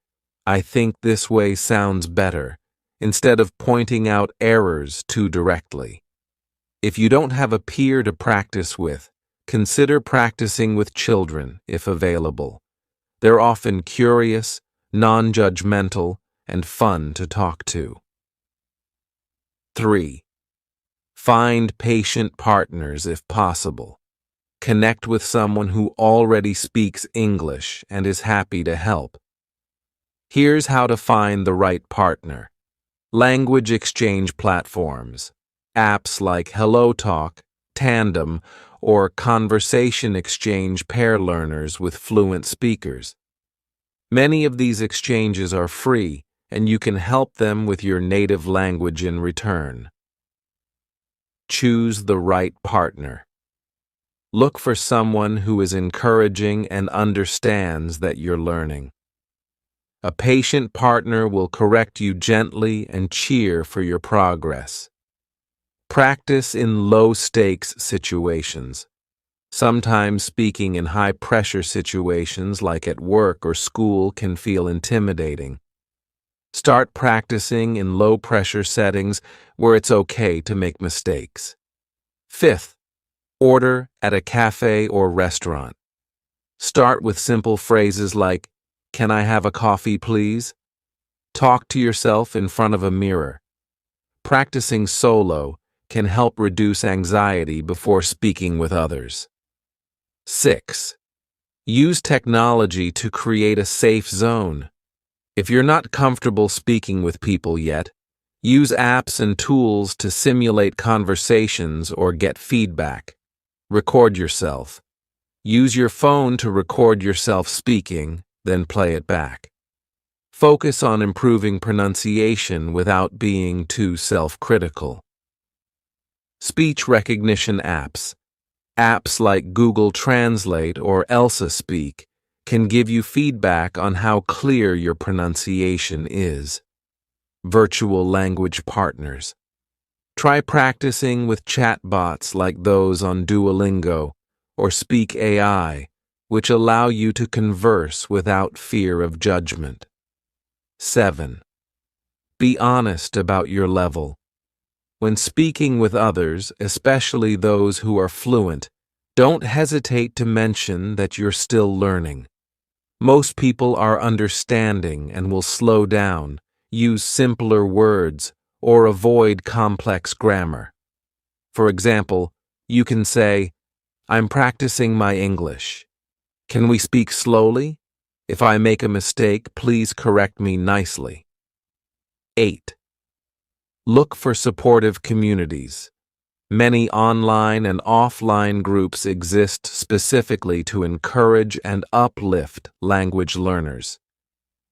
"I think this way sounds better," instead of pointing out errors too directly. If you don't have a peer to practice with, consider practicing with children if available. They're often curious, non-judgmental, and fun to talk to. 3. Find patient partners if possible. Connect with someone who already speaks English and is happy to help. Here's how to find the right partner. Language exchange platforms. Apps like HelloTalk, Tandem, or Conversation Exchange pair learners with fluent speakers. Many of these exchanges are free, and you can help them with your native language in return. Choose the right partner. Look for someone who is encouraging and understands that you're learning. A patient partner will correct you gently and cheer for your progress. Practice in low-stakes situations. Sometimes speaking in high-pressure situations like at work or school can feel intimidating. Start practicing in low-pressure settings where it's okay to make mistakes. 5th, order at a cafe or restaurant. Start with simple phrases like, "Can I have a coffee, please?" Talk to yourself in front of a mirror. Practicing solo can help reduce anxiety before speaking with others. 6. Use technology to create a safe zone. If you're not comfortable speaking with people yet, use apps and tools to simulate conversations or get feedback. Record yourself. Use your phone to record yourself speaking, then play it back. Focus on improving pronunciation without being too self-critical. Speech recognition apps. Apps like Google Translate or Elsa Speak can give you feedback on how clear your pronunciation is. Virtual language partners. Try practicing with chatbots like those on Duolingo or Speak AI, which allow you to converse without fear of judgment. 7. Be honest about your level. When speaking with others, especially those who are fluent, don't hesitate to mention that you're still learning. Most people are understanding and will slow down, use simpler words, or avoid complex grammar. For example, you can say, "I'm practicing my English. Can we speak slowly? If I make a mistake, please correct me nicely." 8. Look for supportive communities. Many online and offline groups exist specifically to encourage and uplift language learners.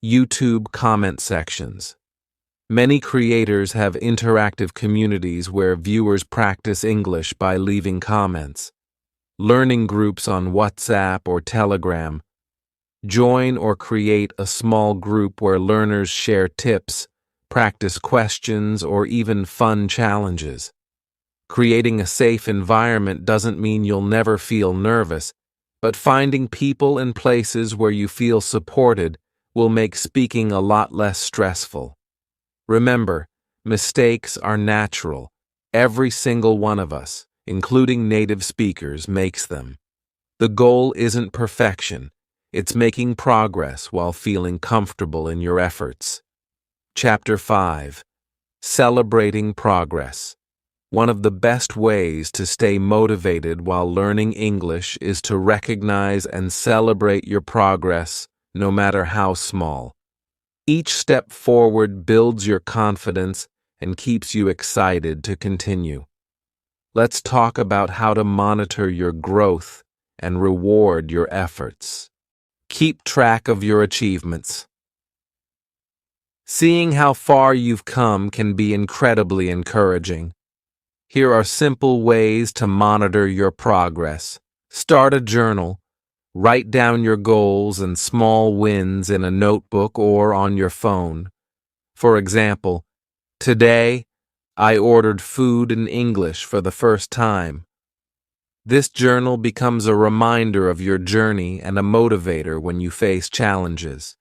YouTube comment sections. Many creators have interactive communities where viewers practice English by leaving comments. Learning groups on WhatsApp or Telegram. Join or create a small group where learners share tips, practice questions, or even fun challenges. Creating a safe environment doesn't mean you'll never feel nervous, but finding people and places where you feel supported will make speaking a lot less stressful. Remember, mistakes are natural. Every single one of us, including native speakers, makes them. The goal isn't perfection. It's making progress while feeling comfortable in your efforts. Chapter 5. Celebrating Progress. One of the best ways to stay motivated while learning English is to recognize and celebrate your progress, no matter how small. Each step forward builds your confidence and keeps you excited to continue. Let's talk about how to monitor your growth and reward your efforts. Keep track of your achievements. Seeing how far you've come can be incredibly encouraging. Here are simple ways to monitor your progress. Start a journal. Write down your goals and small wins in a notebook or on your phone. For example, today, I ordered food in English for the first time. This journal becomes a reminder of your journey and a motivator when you face challenges.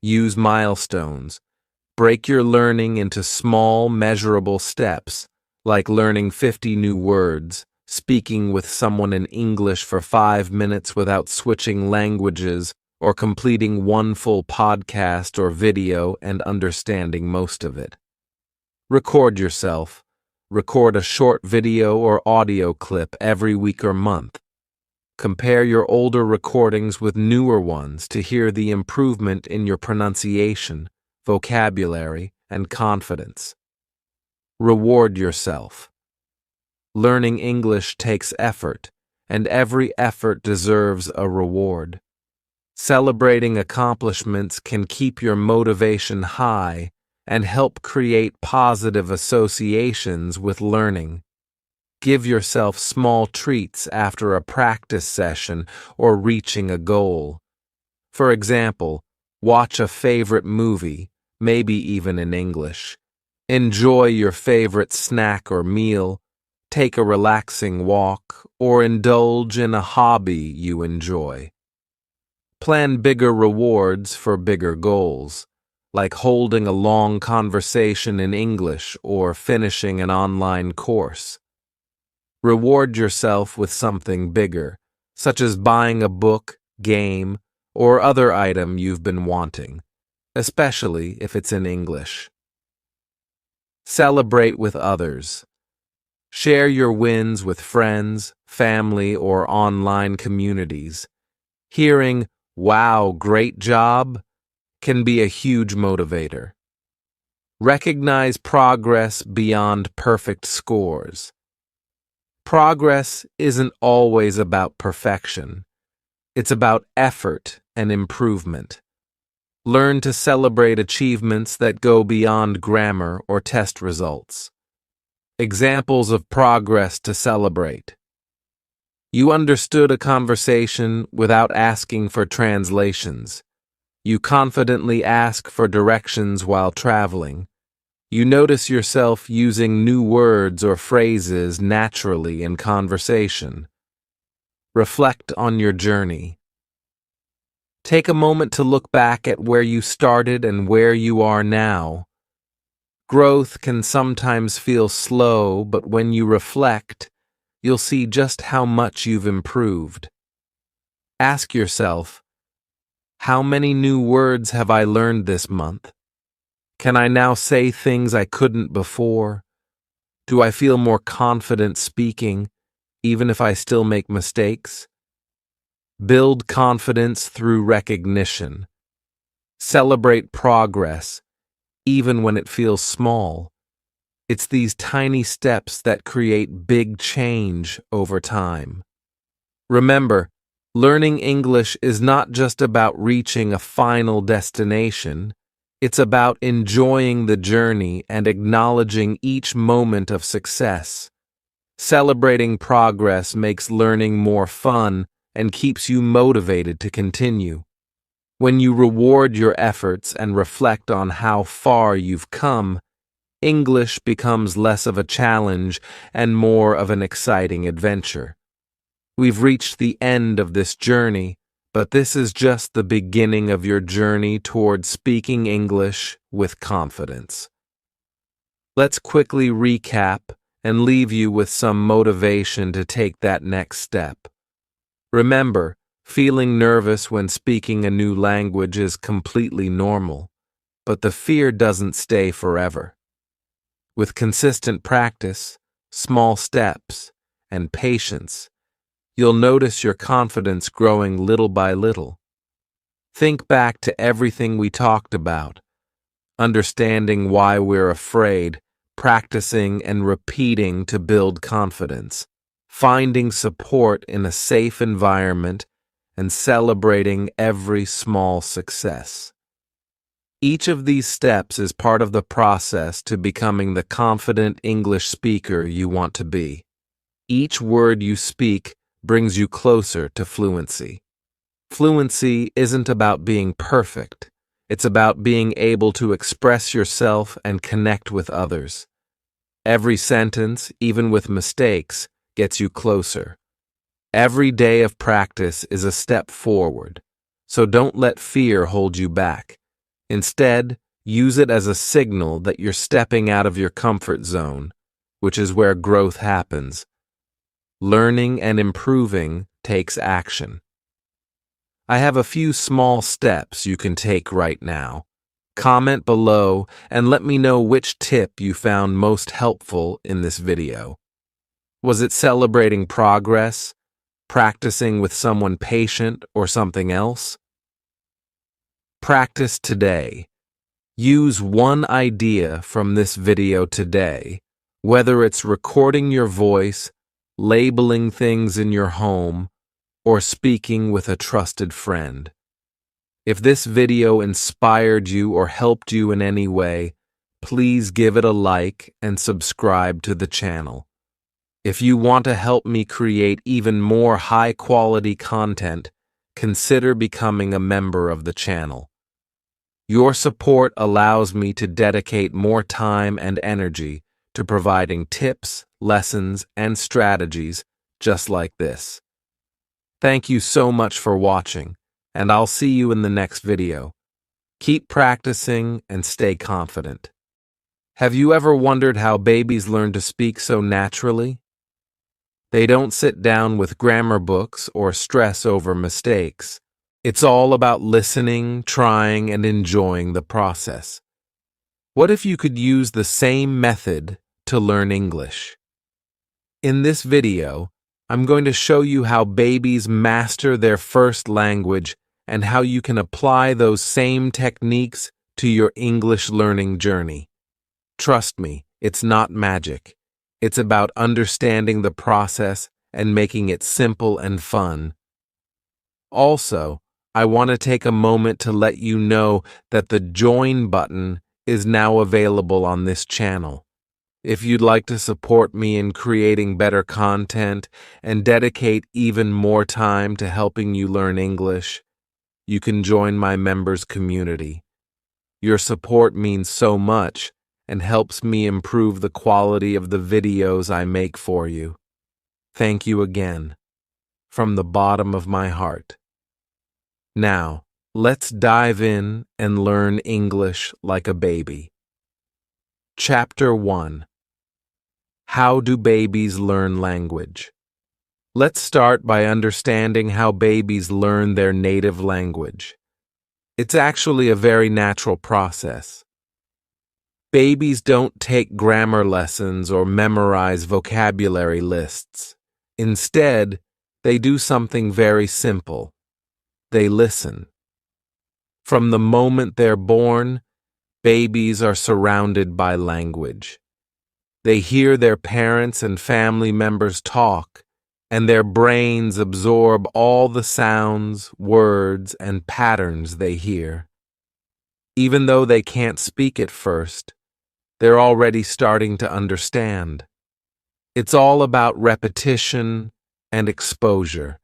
Use milestones. Break your learning into small, measurable steps, like learning 50 new words, speaking with someone in English for 5 minutes without switching languages, or completing one full podcast or video and understanding most of it. Record yourself. Record a short video or audio clip every week or month. Compare your older recordings with newer ones to hear the improvement in your pronunciation, vocabulary, and confidence. Reward yourself. Learning English takes effort, and every effort deserves a reward. Celebrating accomplishments can keep your motivation high and help create positive associations with learning. Give yourself small treats after a practice session or reaching a goal. For example, watch a favorite movie, maybe even in English. Enjoy your favorite snack or meal. Take a relaxing walk, or indulge in a hobby you enjoy. Plan bigger rewards for bigger goals, like holding a long conversation in English or finishing an online course. Reward yourself with something bigger, such as buying a book, game, or other item you've been wanting, especially if it's in English. Celebrate with others. Share your wins with friends, family, or online communities. Hearing, "Wow, great job," can be a huge motivator. Recognize progress beyond perfect scores. Progress isn't always about perfection. It's about effort and improvement. Learn to celebrate achievements that go beyond grammar or test results. Examples of progress to celebrate. You understood a conversation without asking for translations. You confidently ask for directions while traveling. You notice yourself using new words or phrases naturally in conversation. Reflect on your journey. Take a moment to look back at where you started and where you are now. Growth can sometimes feel slow, but when you reflect, you'll see just how much you've improved. Ask yourself, how many new words have I learned this month? Can I now say things I couldn't before? Do I feel more confident speaking, even if I still make mistakes? Build confidence through recognition. Celebrate progress, even when it feels small. It's these tiny steps that create big change over time. Remember, learning English is not just about reaching a final destination. It's about enjoying the journey and acknowledging each moment of success. Celebrating progress makes learning more fun and keeps you motivated to continue. When you reward your efforts and reflect on how far you've come, English becomes less of a challenge and more of an exciting adventure. We've reached the end of this journey, but this is just the beginning of your journey toward speaking English with confidence. Let's quickly recap and leave you with some motivation to take that next step. Remember, feeling nervous when speaking a new language is completely normal, but the fear doesn't stay forever. With consistent practice, small steps, and patience, you'll notice your confidence growing little by little. Think back to everything we talked about, understanding why we're afraid, practicing and repeating to build confidence, finding support in a safe environment, and celebrating every small success. Each of these steps is part of the process to becoming the confident English speaker you want to be. Each word you speak brings you closer to fluency. Fluency isn't about being perfect. It's about being able to express yourself and connect with others. Every sentence, even with mistakes, gets you closer. Every day of practice is a step forward, so don't let fear hold you back. Instead, use it as a signal that you're stepping out of your comfort zone, which is where growth happens. Learning and improving takes action. I have a few small steps you can take right now. Comment below and let me know which tip you found most helpful in this video. Was it celebrating progress, practicing with someone patient, or something else? Practice today. Use one idea from this video today, whether it's recording your voice, labeling things in your home, or speaking with a trusted friend. If this video inspired you or helped you in any way, please give it a like and subscribe to the channel. If you want to help me create even more high-quality content, consider becoming a member of the channel. Your support allows me to dedicate more time and energy to providing tips, lessons, and strategies just like this. Thank you so much for watching, and I'll see you in the next video. Keep practicing and stay confident. Have you ever wondered how babies learn to speak so naturally? They don't sit down with grammar books or stress over mistakes. It's all about listening, trying, and enjoying the process. What if you could use the same method to learn English? In this video, I'm going to show you how babies master their first language and how you can apply those same techniques to your English learning journey. Trust me, it's not magic. It's about understanding the process and making it simple and fun. Also, I want to take a moment to let you know that the join button is now available on this channel. If you'd like to support me in creating better content and dedicate even more time to helping you learn English, you can join my members community. Your support means so much and helps me improve the quality of the videos I make for you. Thank you again, from the bottom of my heart. Now, let's dive in and learn English like a baby. Chapter 1. How do babies learn language? Let's start by understanding how babies learn their native language. It's actually a very natural process. Babies don't take grammar lessons or memorize vocabulary lists. Instead, they do something very simple. They listen. From the moment they're born, babies are surrounded by language. They hear their parents and family members talk, and their brains absorb all the sounds, words, and patterns they hear. Even though they can't speak at first, they're already starting to understand. It's all about repetition and exposure.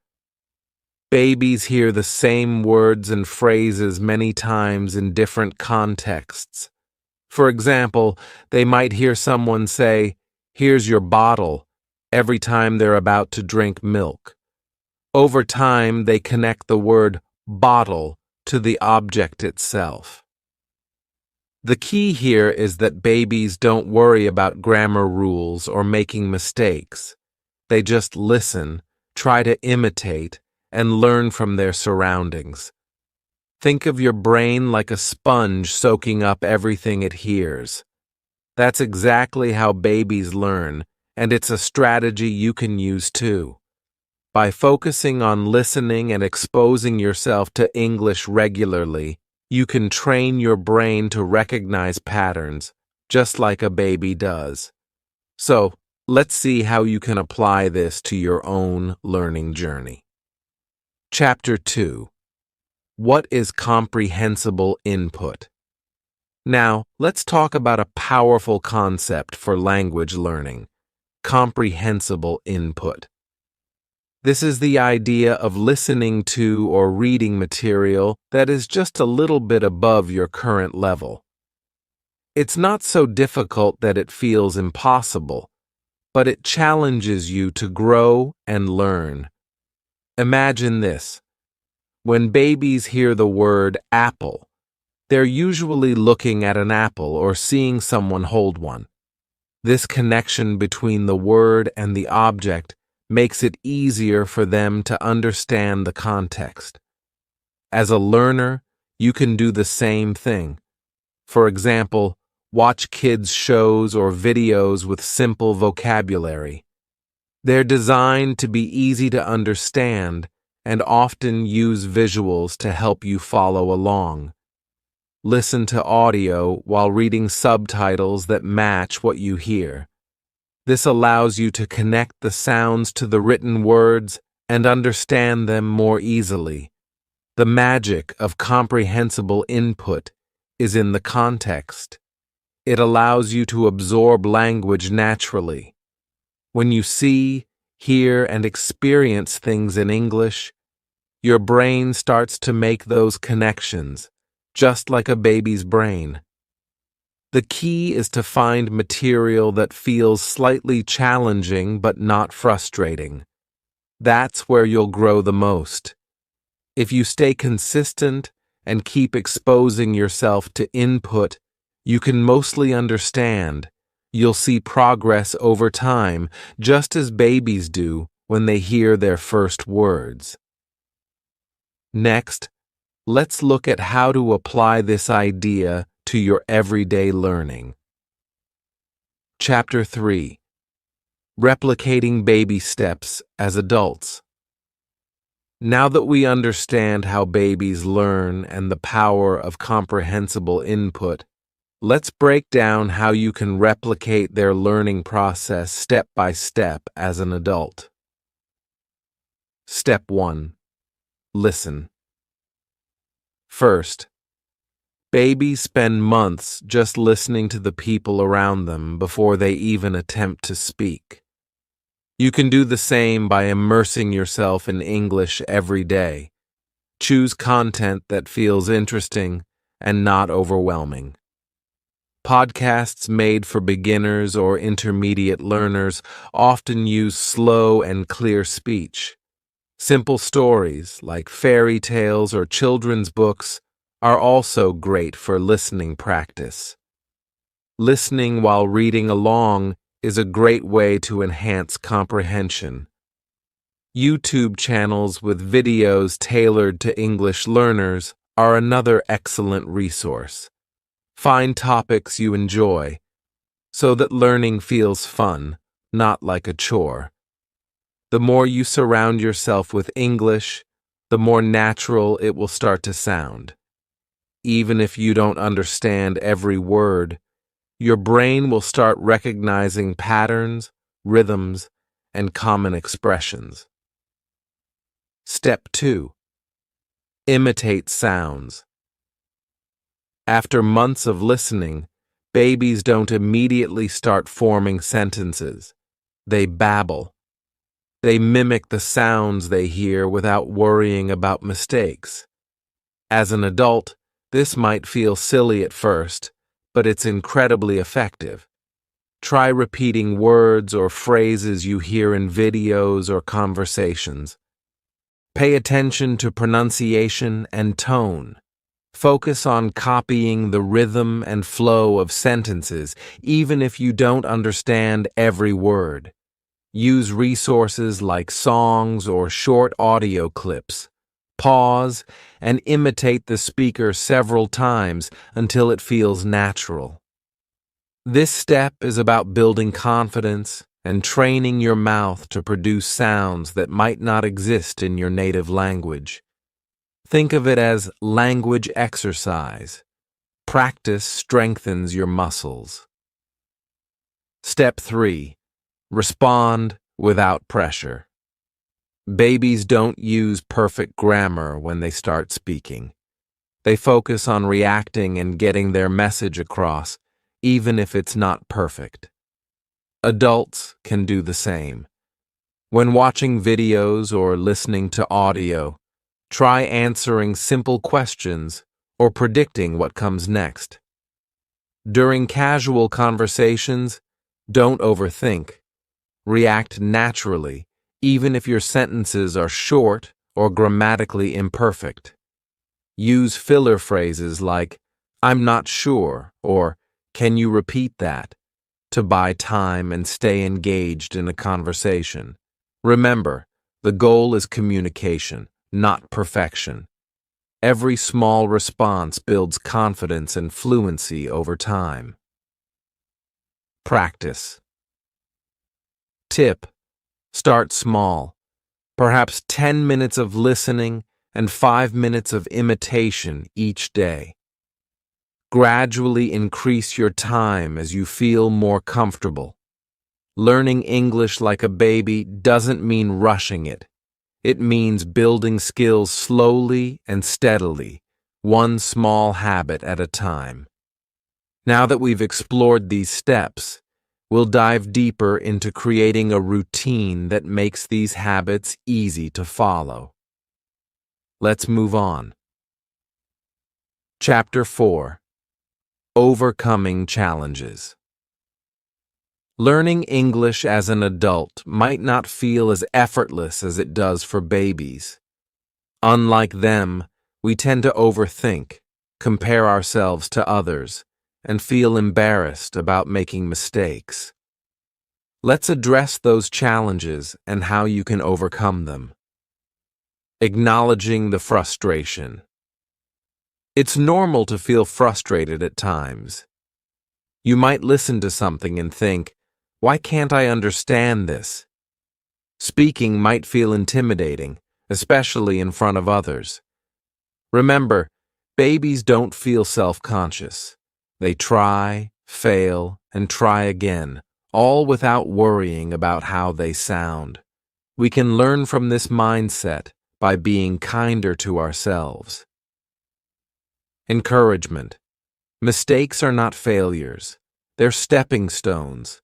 Babies hear the same words and phrases many times in different contexts. For example, they might hear someone say, "Here's your bottle," every time they're about to drink milk. Over time, they connect the word bottle to the object itself. The key here is that babies don't worry about grammar rules or making mistakes. They just listen, try to imitate, and learn from their surroundings. Think of your brain like a sponge soaking up everything it hears. That's exactly how babies learn, and it's a strategy you can use too. By focusing on listening and exposing yourself to English regularly, you can train your brain to recognize patterns, just like a baby does. So, let's see how you can apply this to your own learning journey. Chapter 2. What is comprehensible input? Now, let's talk about a powerful concept for language learning: comprehensible input. This is the idea of listening to or reading material that is just a little bit above your current level. It's not so difficult that it feels impossible, but it challenges you to grow and learn. Imagine this. When babies hear the word apple, they're usually looking at an apple or seeing someone hold one. This connection between the word and the object makes it easier for them to understand the context. As a learner, you can do the same thing. For example, watch kids' shows or videos with simple vocabulary. They're designed to be easy to understand and often use visuals to help you follow along. Listen to audio while reading subtitles that match what you hear. This allows you to connect the sounds to the written words and understand them more easily. The magic of comprehensible input is in the context. It allows you to absorb language naturally. When you see, hear, and experience things in English, your brain starts to make those connections, just like a baby's brain. The key is to find material that feels slightly challenging but not frustrating. That's where you'll grow the most. If you stay consistent and keep exposing yourself to input you can mostly understand, you'll see progress over time, just as babies do when they hear their first words. Next, let's look at how to apply this idea to your everyday learning. Chapter 3. replicating baby steps as adults. Now that we understand how babies learn and the power of comprehensible input, let's break down how you can replicate their learning process step by step as an adult. Step 1. Listen. First, babies spend months just listening to the people around them before they even attempt to speak. You can do the same by immersing yourself in English every day. Choose content that feels interesting and not overwhelming. Podcasts made for beginners or intermediate learners often use slow and clear speech. Simple stories, like fairy tales or children's books, are also great for listening practice. Listening while reading along is a great way to enhance comprehension. YouTube channels with videos tailored to English learners are another excellent resource. Find topics you enjoy so that learning feels fun, not like a chore. The more you surround yourself with English, the more natural it will start to sound. Even if you don't understand every word, your brain will start recognizing patterns, rhythms, and common expressions. Step 2. Imitate sounds. After months of listening, babies don't immediately start forming sentences. They babble. They mimic the sounds they hear without worrying about mistakes. As an adult, this might feel silly at first, but it's incredibly effective. Try repeating words or phrases you hear in videos or conversations. Pay attention to pronunciation and tone. Focus on copying the rhythm and flow of sentences, even if you don't understand every word. Use resources like songs or short audio clips. Pause and imitate the speaker several times until it feels natural. This step is about building confidence and training your mouth to produce sounds that might not exist in your native language. Think of it as language exercise. Practice strengthens your muscles. Step 3. Respond without pressure. Babies don't use perfect grammar when they start speaking. They focus on reacting and getting their message across, even if it's not perfect. Adults can do the same. When watching videos or listening to audio, try answering simple questions or predicting what comes next. During casual conversations, don't overthink. React naturally, even if your sentences are short or grammatically imperfect. Use filler phrases like, "I'm not sure," or "Can you repeat that?" to buy time and stay engaged in a conversation. Remember, the goal is communication, not perfection. Every small response builds confidence and fluency over time. Practice. Tip: start small. Perhaps 10 minutes of listening and 5 minutes of imitation each day. Gradually increase your time as you feel more comfortable. Learning English like a baby doesn't mean rushing it. It means building skills slowly and steadily, one small habit at a time. Now that we've explored these steps, we'll dive deeper into creating a routine that makes these habits easy to follow. Let's move on. Chapter 4. Overcoming Challenges. Learning English as an adult might not feel as effortless as it does for babies. Unlike them, we tend to overthink, compare ourselves to others, and feel embarrassed about making mistakes. Let's address those challenges and how you can overcome them. Acknowledging the frustration. It's normal to feel frustrated at times. You might listen to something and think, Why can't I understand this? Speaking might feel intimidating, especially in front of others. Remember, babies don't feel self-conscious. They try, fail, and try again, all without worrying about how they sound. We can learn from this mindset by being kinder to ourselves. Encouragement. Mistakes are not failures. They're stepping stones.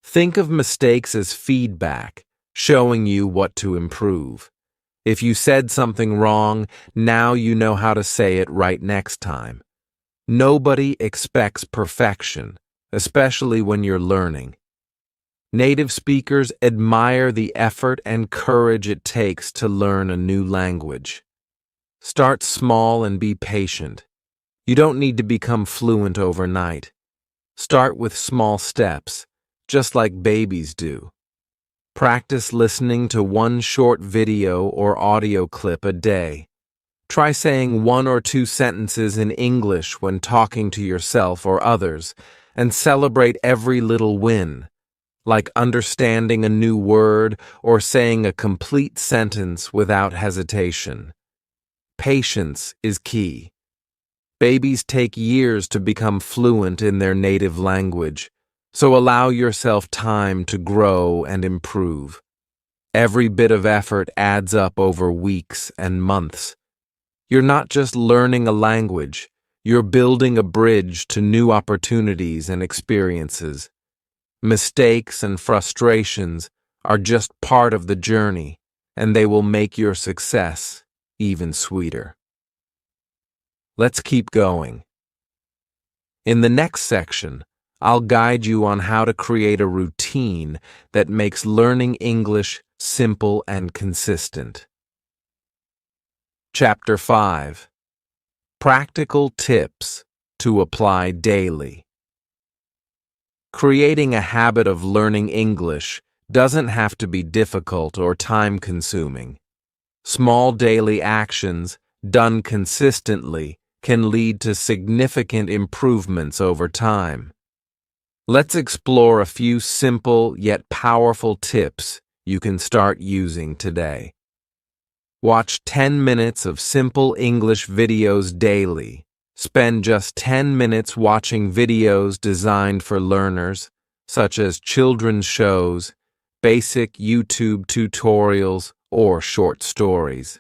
Think of mistakes as feedback, showing you what to improve. If you said something wrong, now you know how to say it right next time. Nobody expects perfection, especially when you're learning. Native speakers admire the effort and courage it takes to learn a new language. Start small and be patient. You don't need to become fluent overnight. Start with small steps, just like babies do. Practice listening to one short video or audio clip a day. Try saying 1 or 2 sentences in English when talking to yourself or others, and celebrate every little win, like understanding a new word or saying a complete sentence without hesitation. Patience is key. Babies take years to become fluent in their native language, so allow yourself time to grow and improve. Every bit of effort adds up over weeks and months. You're not just learning a language, you're building a bridge to new opportunities and experiences. Mistakes and frustrations are just part of the journey, and they will make your success even sweeter. Let's keep going. In the next section, I'll guide you on how to create a routine that makes learning English simple and consistent. Chapter 5. Practical Tips to Apply Daily. Creating a habit of learning English doesn't have to be difficult or time-consuming. Small daily actions, done consistently, can lead to significant improvements over time. Let's explore a few simple yet powerful tips you can start using today. Watch 10 minutes of simple English videos daily. Spend just 10 minutes watching videos designed for learners, such as children's shows, basic YouTube tutorials, or short stories.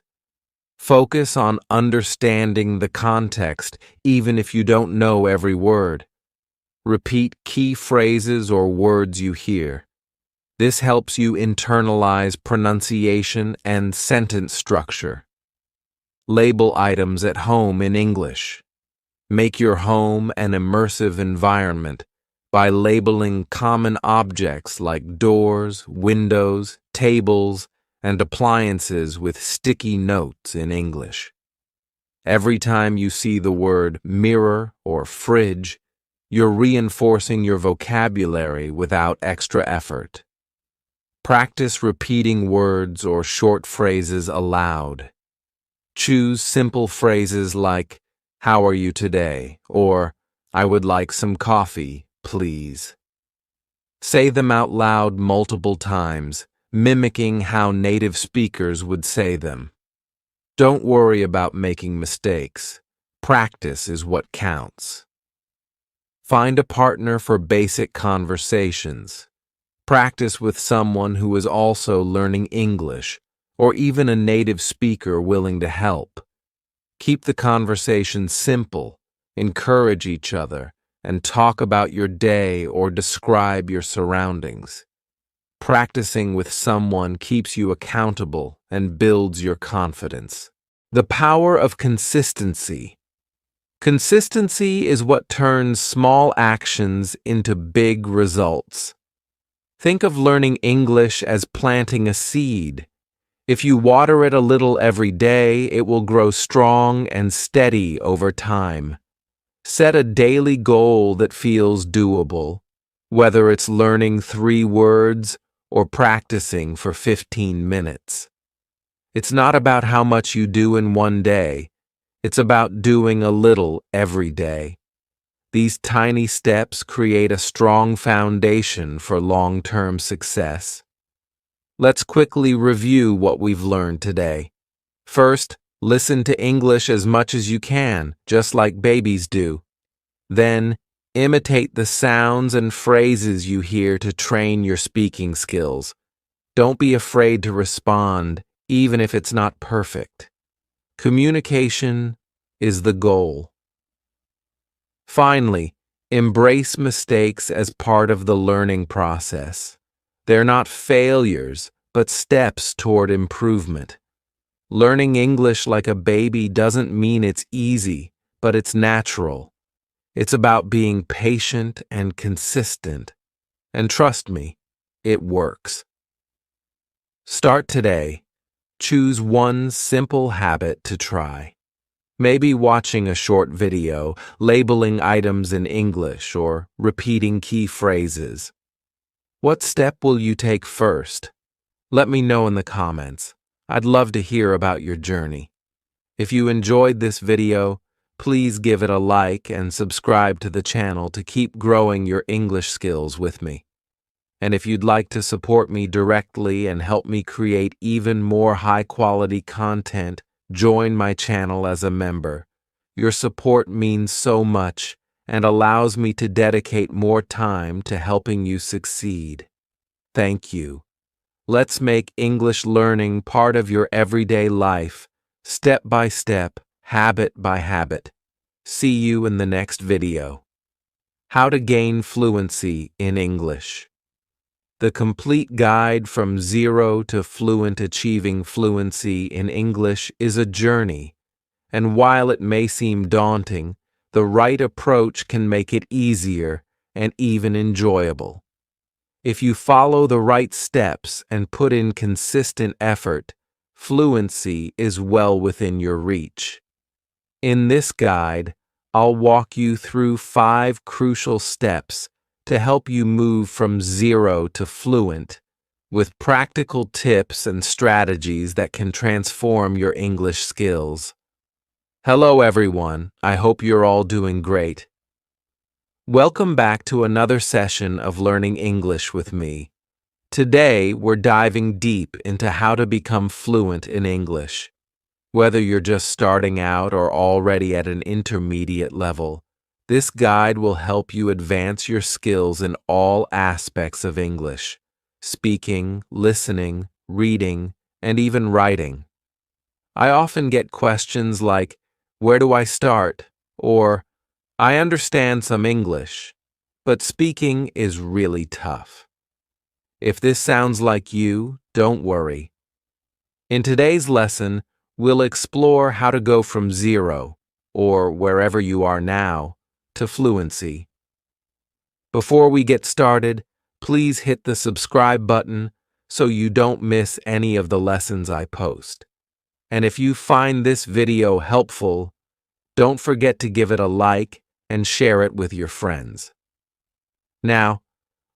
Focus on understanding the context, even if you don't know every word. Repeat key phrases or words you hear. This helps you internalize pronunciation and sentence structure. Label items at home in English. Make your home an immersive environment by labeling common objects like doors, windows, tables, and appliances with sticky notes in English. Every time you see the word mirror or fridge, you're reinforcing your vocabulary without extra effort. Practice repeating words or short phrases aloud. Choose simple phrases like, "How are you today?" or "I would like some coffee, please." Say them out loud multiple times, mimicking how native speakers would say them. Don't worry about making mistakes. Practice is what counts. Find a partner for basic conversations. Practice with someone who is also learning English, or even a native speaker willing to help. Keep the conversation simple, encourage each other, and talk about your day or describe your surroundings. Practicing with someone keeps you accountable and builds your confidence. The power of consistency. Consistency is what turns small actions into big results. Think of learning English as planting a seed. If you water it a little every day, it will grow strong and steady over time. Set a daily goal that feels doable, whether it's learning 3 words or practicing for 15 minutes. It's not about how much you do in one day. It's about doing a little every day. These tiny steps create a strong foundation for long-term success. Let's quickly review what we've learned today. First, listen to English as much as you can, just like babies do. Then, imitate the sounds and phrases you hear to train your speaking skills. Don't be afraid to respond, even if it's not perfect. Communication is the goal. Finally, embrace mistakes as part of the learning process. They're not failures, but steps toward improvement. Learning English like a baby doesn't mean it's easy, but it's natural. It's about being patient and consistent. And trust me, it works. Start today. Choose one simple habit to try. Maybe watching a short video, labeling items in English, or repeating key phrases. What step will you take first? Let me know in the comments. I'd love to hear about your journey. If you enjoyed this video, please give it a like and subscribe to the channel to keep growing your English skills with me. And if you'd like to support me directly and help me create even more high-quality content, join my channel as a member. Your support means so much and allows me to dedicate more time to helping you succeed. Thank you. Let's make English learning part of your everyday life, step by step, habit by habit. See you in the next video. How to gain fluency in English. The complete guide from zero to fluent achieving fluency in English is a journey, and while it may seem daunting, the right approach can make it easier and even enjoyable. If you follow the right steps and put in consistent effort, fluency is well within your reach. In this guide, I'll walk you through 5 crucial steps to help you move from zero to fluent, with practical tips and strategies that can transform your English skills. Hello everyone, I hope you're all doing great. Welcome back to another session of Learning English with me. Today, we're diving deep into how to become fluent in English. Whether you're just starting out or already at an intermediate level, this guide will help you advance your skills in all aspects of English: speaking, listening, reading, and even writing. I often get questions like, "Where do I start?" or "I understand some English, but speaking is really tough." If this sounds like you, don't worry. In today's lesson, we'll explore how to go from zero, or wherever you are now, to fluency. Before we get started, please hit the subscribe button so you don't miss any of the lessons I post. And if you find this video helpful, don't forget to give it a like and share it with your friends. Now,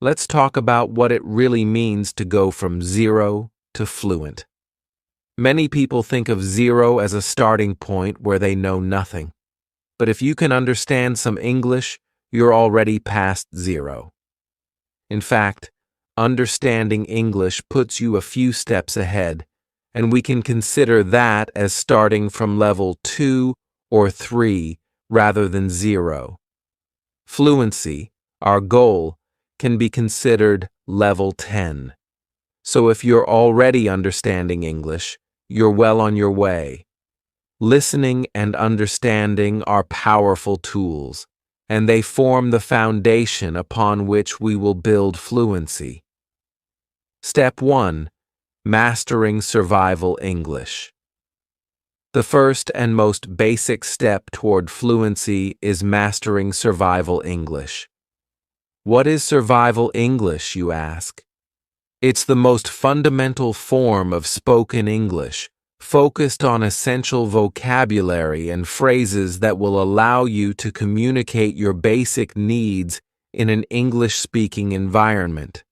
let's talk about what it really means to go from zero to fluent. Many people think of zero as a starting point where they know nothing. But if you can understand some English, you're already past zero. In fact, understanding English puts you a few steps ahead, and we can consider that as starting from level 2 or 3 rather than 0. Fluency, our goal, can be considered level 10. So if you're already understanding English, you're well on your way. Listening and understanding are powerful tools, and they form the foundation upon which we will build fluency. Step 1. Mastering Survival English. The first and most basic step toward fluency is mastering survival English. What is survival English, you ask? It's the most fundamental form of spoken English, focused on essential vocabulary and phrases that will allow you to communicate your basic needs in an English-speaking environment.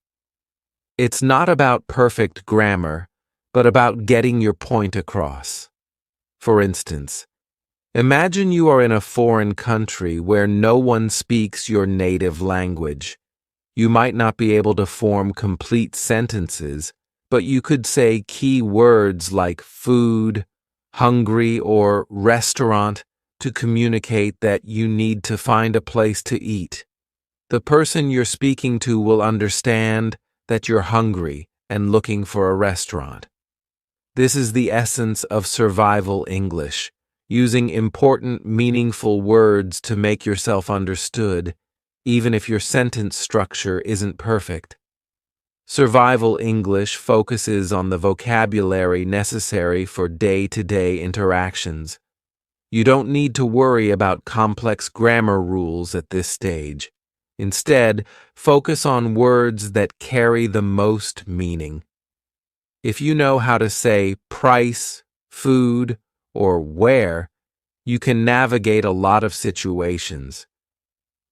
It's not about perfect grammar, but about getting your point across. For instance, Imagine you are in a foreign country where no one speaks your native language. You might not be able to form complete sentences, but you could say key words like food, hungry, or restaurant to communicate that you need to find a place to eat. The person you're speaking to will understand that you're hungry and looking for a restaurant. This is the essence of survival English, using important, meaningful words to make yourself understood, even if your sentence structure isn't perfect. Survival English focuses on the vocabulary necessary for day-to-day interactions. You don't need to worry about complex grammar rules at this stage. Instead, focus on words that carry the most meaning. If you know how to say price, food, or where, you can navigate a lot of situations.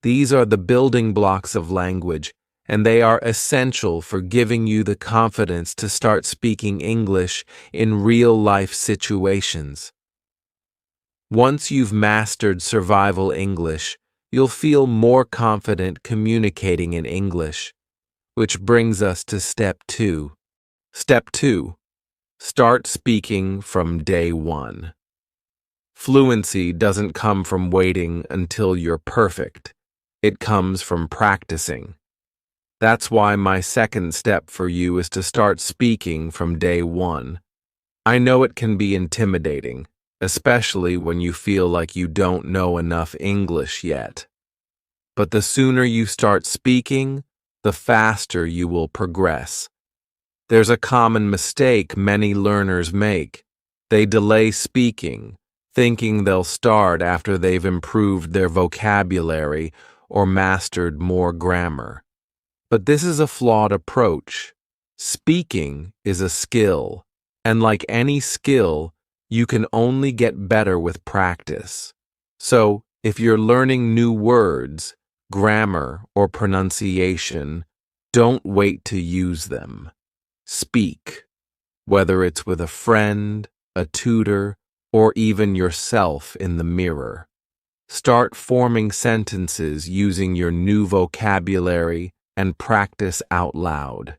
These are the building blocks of language, and they are essential for giving you the confidence to start speaking English in real-life situations. Once you've mastered survival English, you'll feel more confident communicating in English, which brings us to Step 2. Step 2. Start speaking from day one. Fluency doesn't come from waiting until you're perfect. It comes from practicing. That's why my second step for you is to start speaking from day one. I know it can be intimidating, especially when you feel like you don't know enough English yet. But the sooner you start speaking, the faster you will progress. There's a common mistake many learners make. They delay speaking, thinking they'll start after they've improved their vocabulary or mastered more grammar. But this is a flawed approach. Speaking is a skill, and like any skill, you can only get better with practice. So, if you're learning new words, grammar, or pronunciation, don't wait to use them. Speak, whether it's with a friend, a tutor, or even yourself in the mirror. Start forming sentences using your new vocabulary and practice out loud.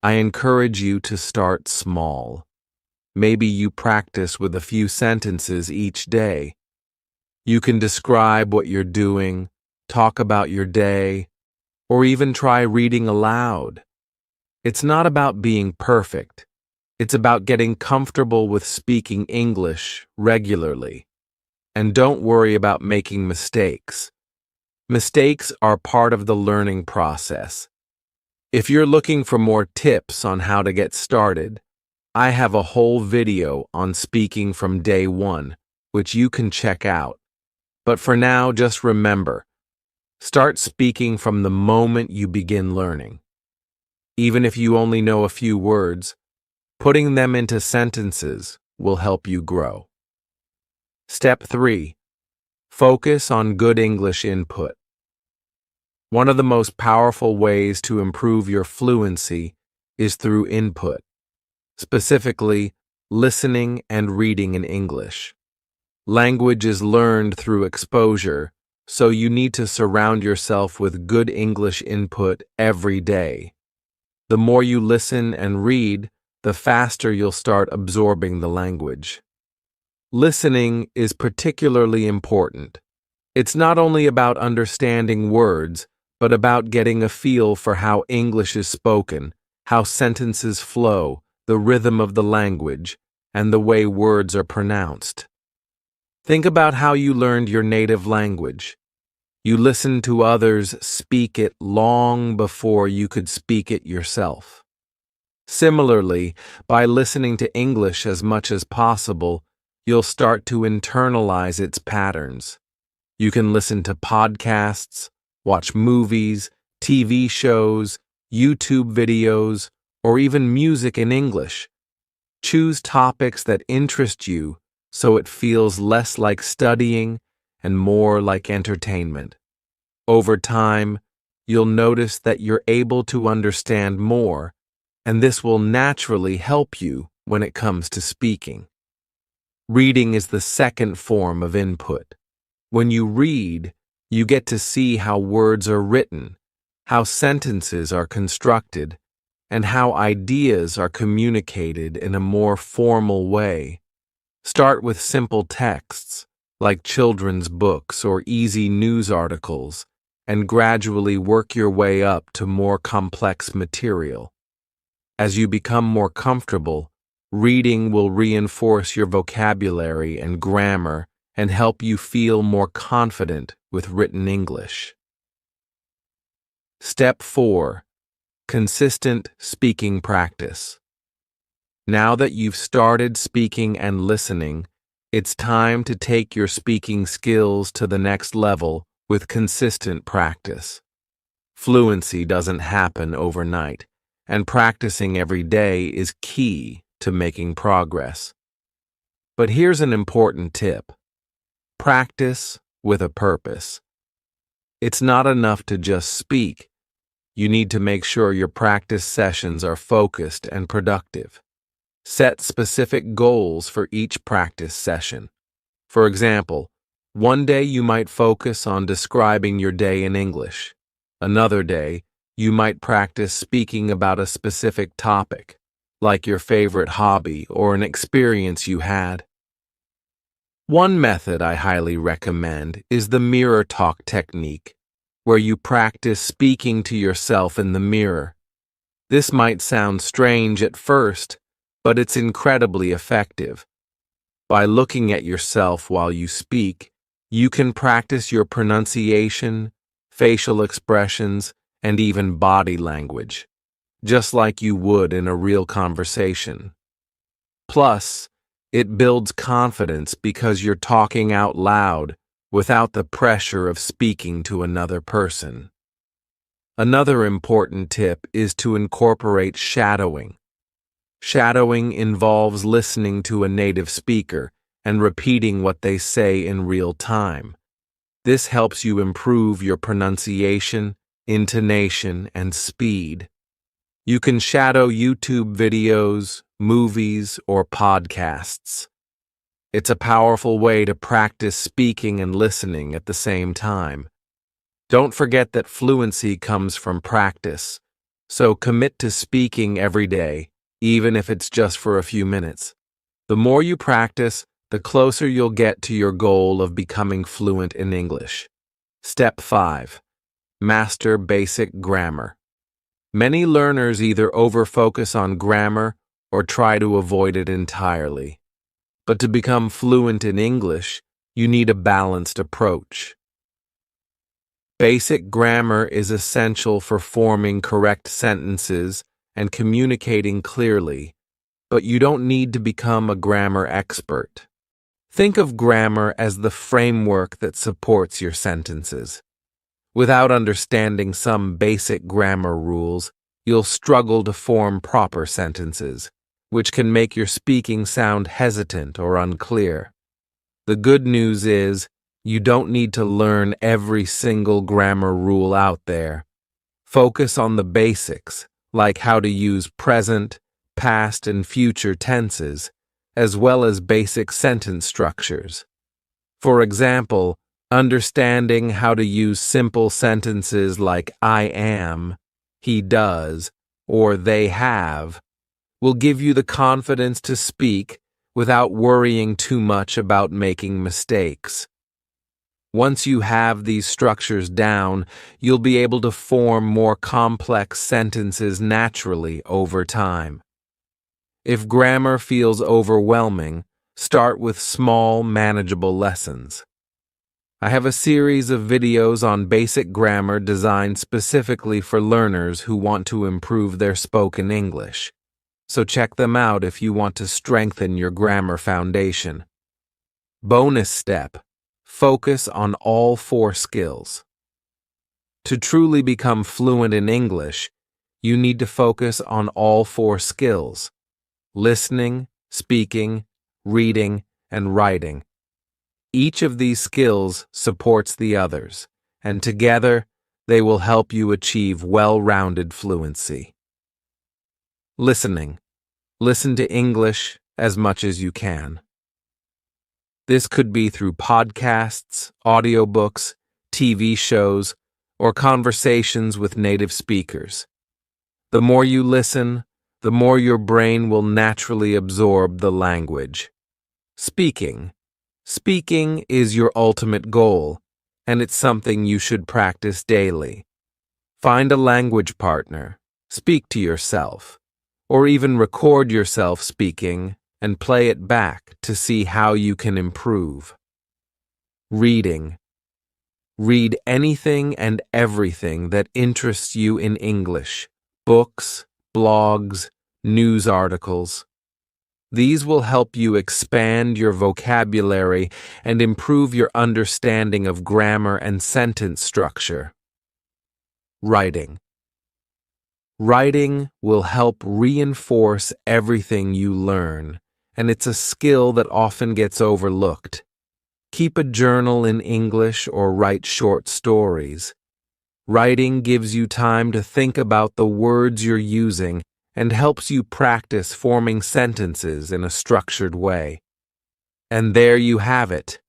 I encourage you to start small. Maybe you practice with a few sentences each day. You can describe what you're doing, talk about your day, or even try reading aloud. It's not about being perfect. It's about getting comfortable with speaking English regularly. And don't worry about making mistakes. Mistakes are part of the learning process. If you're looking for more tips on how to get started, I have a whole video on speaking from day one, which you can check out. But for now, just remember, start speaking from the moment you begin learning. Even if you only know a few words, putting them into sentences will help you grow. Step 3. Focus on good English input. One of the most powerful ways to improve your fluency is through input, specifically listening and reading in English. Language is learned through exposure, so you need to surround yourself with good English input every day. The more you listen and read, the faster you'll start absorbing the language. Listening is particularly important. It's not only about understanding words, but about getting a feel for how English is spoken, how sentences flow, the rhythm of the language, and the way words are pronounced. Think about how you learned your native language. You listened to others speak it long before you could speak it yourself. Similarly, by listening to English as much as possible, you'll start to internalize its patterns. You can listen to podcasts, watch movies, TV shows, YouTube videos, or even music in English. Choose topics that interest you so it feels less like studying and more like entertainment. Over time, you'll notice that you're able to understand more, and this will naturally help you when it comes to speaking. Reading is the second form of input. When you read, you get to see how words are written, how sentences are constructed, and how ideas are communicated in a more formal way. Start with simple texts, like children's books or easy news articles, and gradually work your way up to more complex material. As you become more comfortable, reading will reinforce your vocabulary and grammar and help you feel more confident with written English. Step 4. Consistent speaking practice. Now that you've started speaking and listening, it's time to take your speaking skills to the next level with consistent practice. Fluency doesn't happen overnight, and practicing every day is key to making progress. But here's an important tip. Practice with a purpose. It's not enough to just speak. You need to make sure your practice sessions are focused and productive. Set specific goals for each practice session. For example, one day you might focus on describing your day in English. Another day, you might practice speaking about a specific topic, like your favorite hobby or an experience you had. One method I highly recommend is the mirror talk technique, where you practice speaking to yourself in the mirror. This might sound strange at first, but it's incredibly effective. By looking at yourself while you speak, you can practice your pronunciation, facial expressions, and even body language, just like you would in a real conversation. Plus, it builds confidence because you're talking out loud without the pressure of speaking to another person. Another important tip is to incorporate shadowing. Shadowing involves listening to a native speaker and repeating what they say in real time. This helps you improve your pronunciation, intonation, and speed. You can shadow YouTube videos, movies, or podcasts. It's a powerful way to practice speaking and listening at the same time. Don't forget that fluency comes from practice, so commit to speaking every day, even if it's just for a few minutes. The more you practice, the closer you'll get to your goal of becoming fluent in English. Step 5. Master basic grammar. Many learners either over-focus on grammar or try to avoid it entirely. But to become fluent in English, you need a balanced approach. Basic grammar is essential for forming correct sentences and communicating clearly, but you don't need to become a grammar expert. Think of grammar as the framework that supports your sentences. Without understanding some basic grammar rules, you'll struggle to form proper sentences, which can make your speaking sound hesitant or unclear. The good news is, you don't need to learn every single grammar rule out there. Focus on the basics, like how to use present, past, and future tenses, as well as basic sentence structures. For example, understanding how to use simple sentences like I am, he does, or they have, will give you the confidence to speak without worrying too much about making mistakes. Once you have these structures down, you'll be able to form more complex sentences naturally over time. If grammar feels overwhelming, start with small, manageable lessons. I have a series of videos on basic grammar designed specifically for learners who want to improve their spoken English. So check them out if you want to strengthen your grammar foundation. Bonus step: focus on all 4 skills. To truly become fluent in English, you need to focus on all 4 skills: listening, speaking, reading, and writing. Each of these skills supports the others, and together they will help you achieve well-rounded fluency. Listening. Listen to English as much as you can. This could be through podcasts, audiobooks, TV shows, or conversations with native speakers. The more you listen, the more your brain will naturally absorb the language. Speaking. Speaking is your ultimate goal, and it's something you should practice daily. Find a language partner, speak to yourself, or even record yourself speaking and play it back to see how you can improve. Reading. Read anything and everything that interests you in English, books, blogs, news articles. These will help you expand your vocabulary and improve your understanding of grammar and sentence structure. Writing. Writing will help reinforce everything you learn, and it's a skill that often gets overlooked. Keep a journal in English or write short stories. Writing gives you time to think about the words you're using and helps you practice forming sentences in a structured way. And there you have it,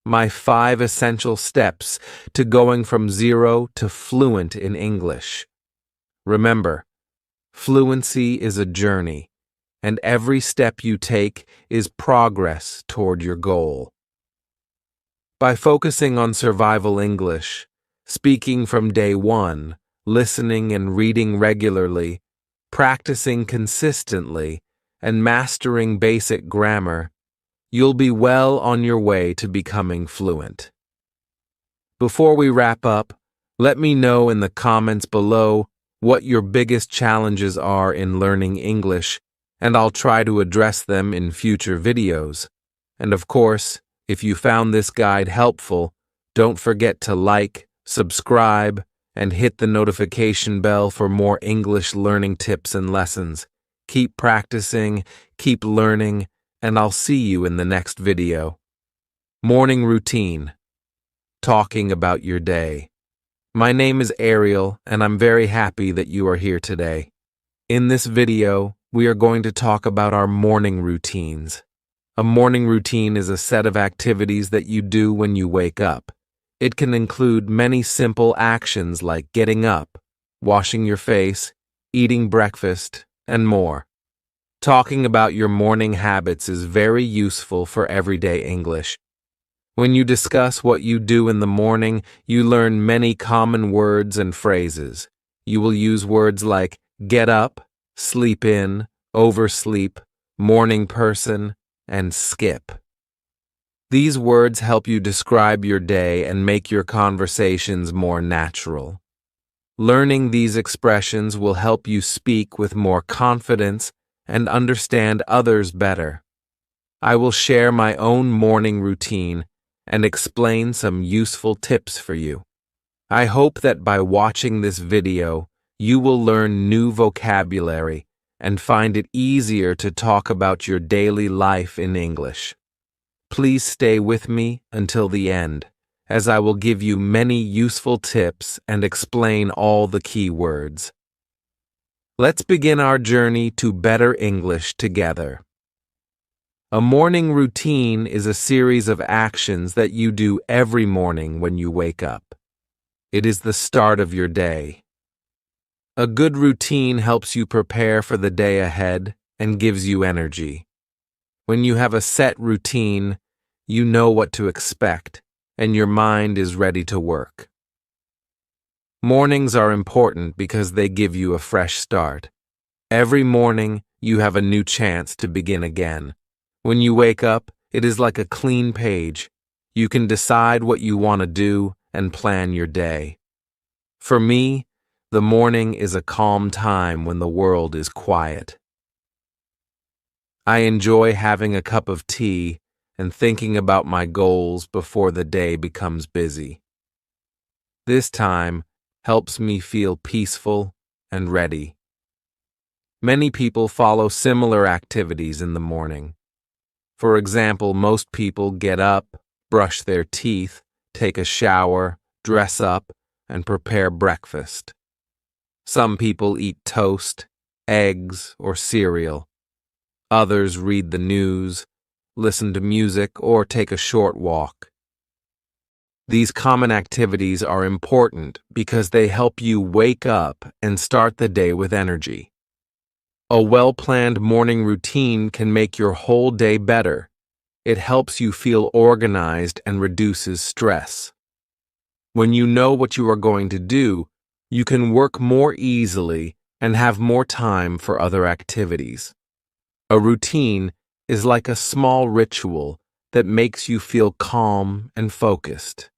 my 5 essential steps to going from 0 to fluent in English. Remember, fluency is a journey, and every step you take is progress toward your goal. By focusing on survival English, speaking from day one, listening and reading regularly, practicing consistently, and mastering basic grammar, you'll be well on your way to becoming fluent. Before we wrap up, let me know in the comments below what your biggest challenges are in learning English, and I'll try to address them in future videos. And of course, if you found this guide helpful, don't forget to like, subscribe, and hit the notification bell for more English learning tips and lessons. Keep practicing, keep learning, and I'll see you in the next video. Morning routine. Talking about your day. My name is Ariel, and I'm very happy that you are here today. In this video, we are going to talk about our morning routines. A morning routine is a set of activities that you do when you wake up. It can include many simple actions like getting up, washing your face, eating breakfast, and more. Talking about your morning habits is very useful for everyday English. When you discuss what you do in the morning, you learn many common words and phrases. You will use words like get up, sleep in, oversleep, morning person, and skip. These words help you describe your day and make your conversations more natural. Learning these expressions will help you speak with more confidence and understand others better. I will share my own morning routine and explain some useful tips for you. I hope that by watching this video, you will learn new vocabulary and find it easier to talk about your daily life in English. Please stay with me until the end, as I will give you many useful tips and explain all the key words. Let's begin our journey to better English together. A morning routine is a series of actions that you do every morning when you wake up. It is the start of your day. A good routine helps you prepare for the day ahead and gives you energy. When you have a set routine, you know what to expect, and your mind is ready to work. Mornings are important because they give you a fresh start. Every morning, you have a new chance to begin again. When you wake up, it is like a clean page. You can decide what you want to do and plan your day. For me, the morning is a calm time when the world is quiet. I enjoy having a cup of tea and thinking about my goals before the day becomes busy. This time helps me feel peaceful and ready. Many people follow similar activities in the morning. For example, most people get up, brush their teeth, take a shower, dress up, and prepare breakfast. Some people eat toast, eggs, or cereal. Others read the news, listen to music, or take a short walk. These common activities are important because they help you wake up and start the day with energy. A well-planned morning routine can make your whole day better. It helps you feel organized and reduces stress. When you know what you are going to do, you can work more easily and have more time for other activities. A routine is like a small ritual that makes you feel calm and focused.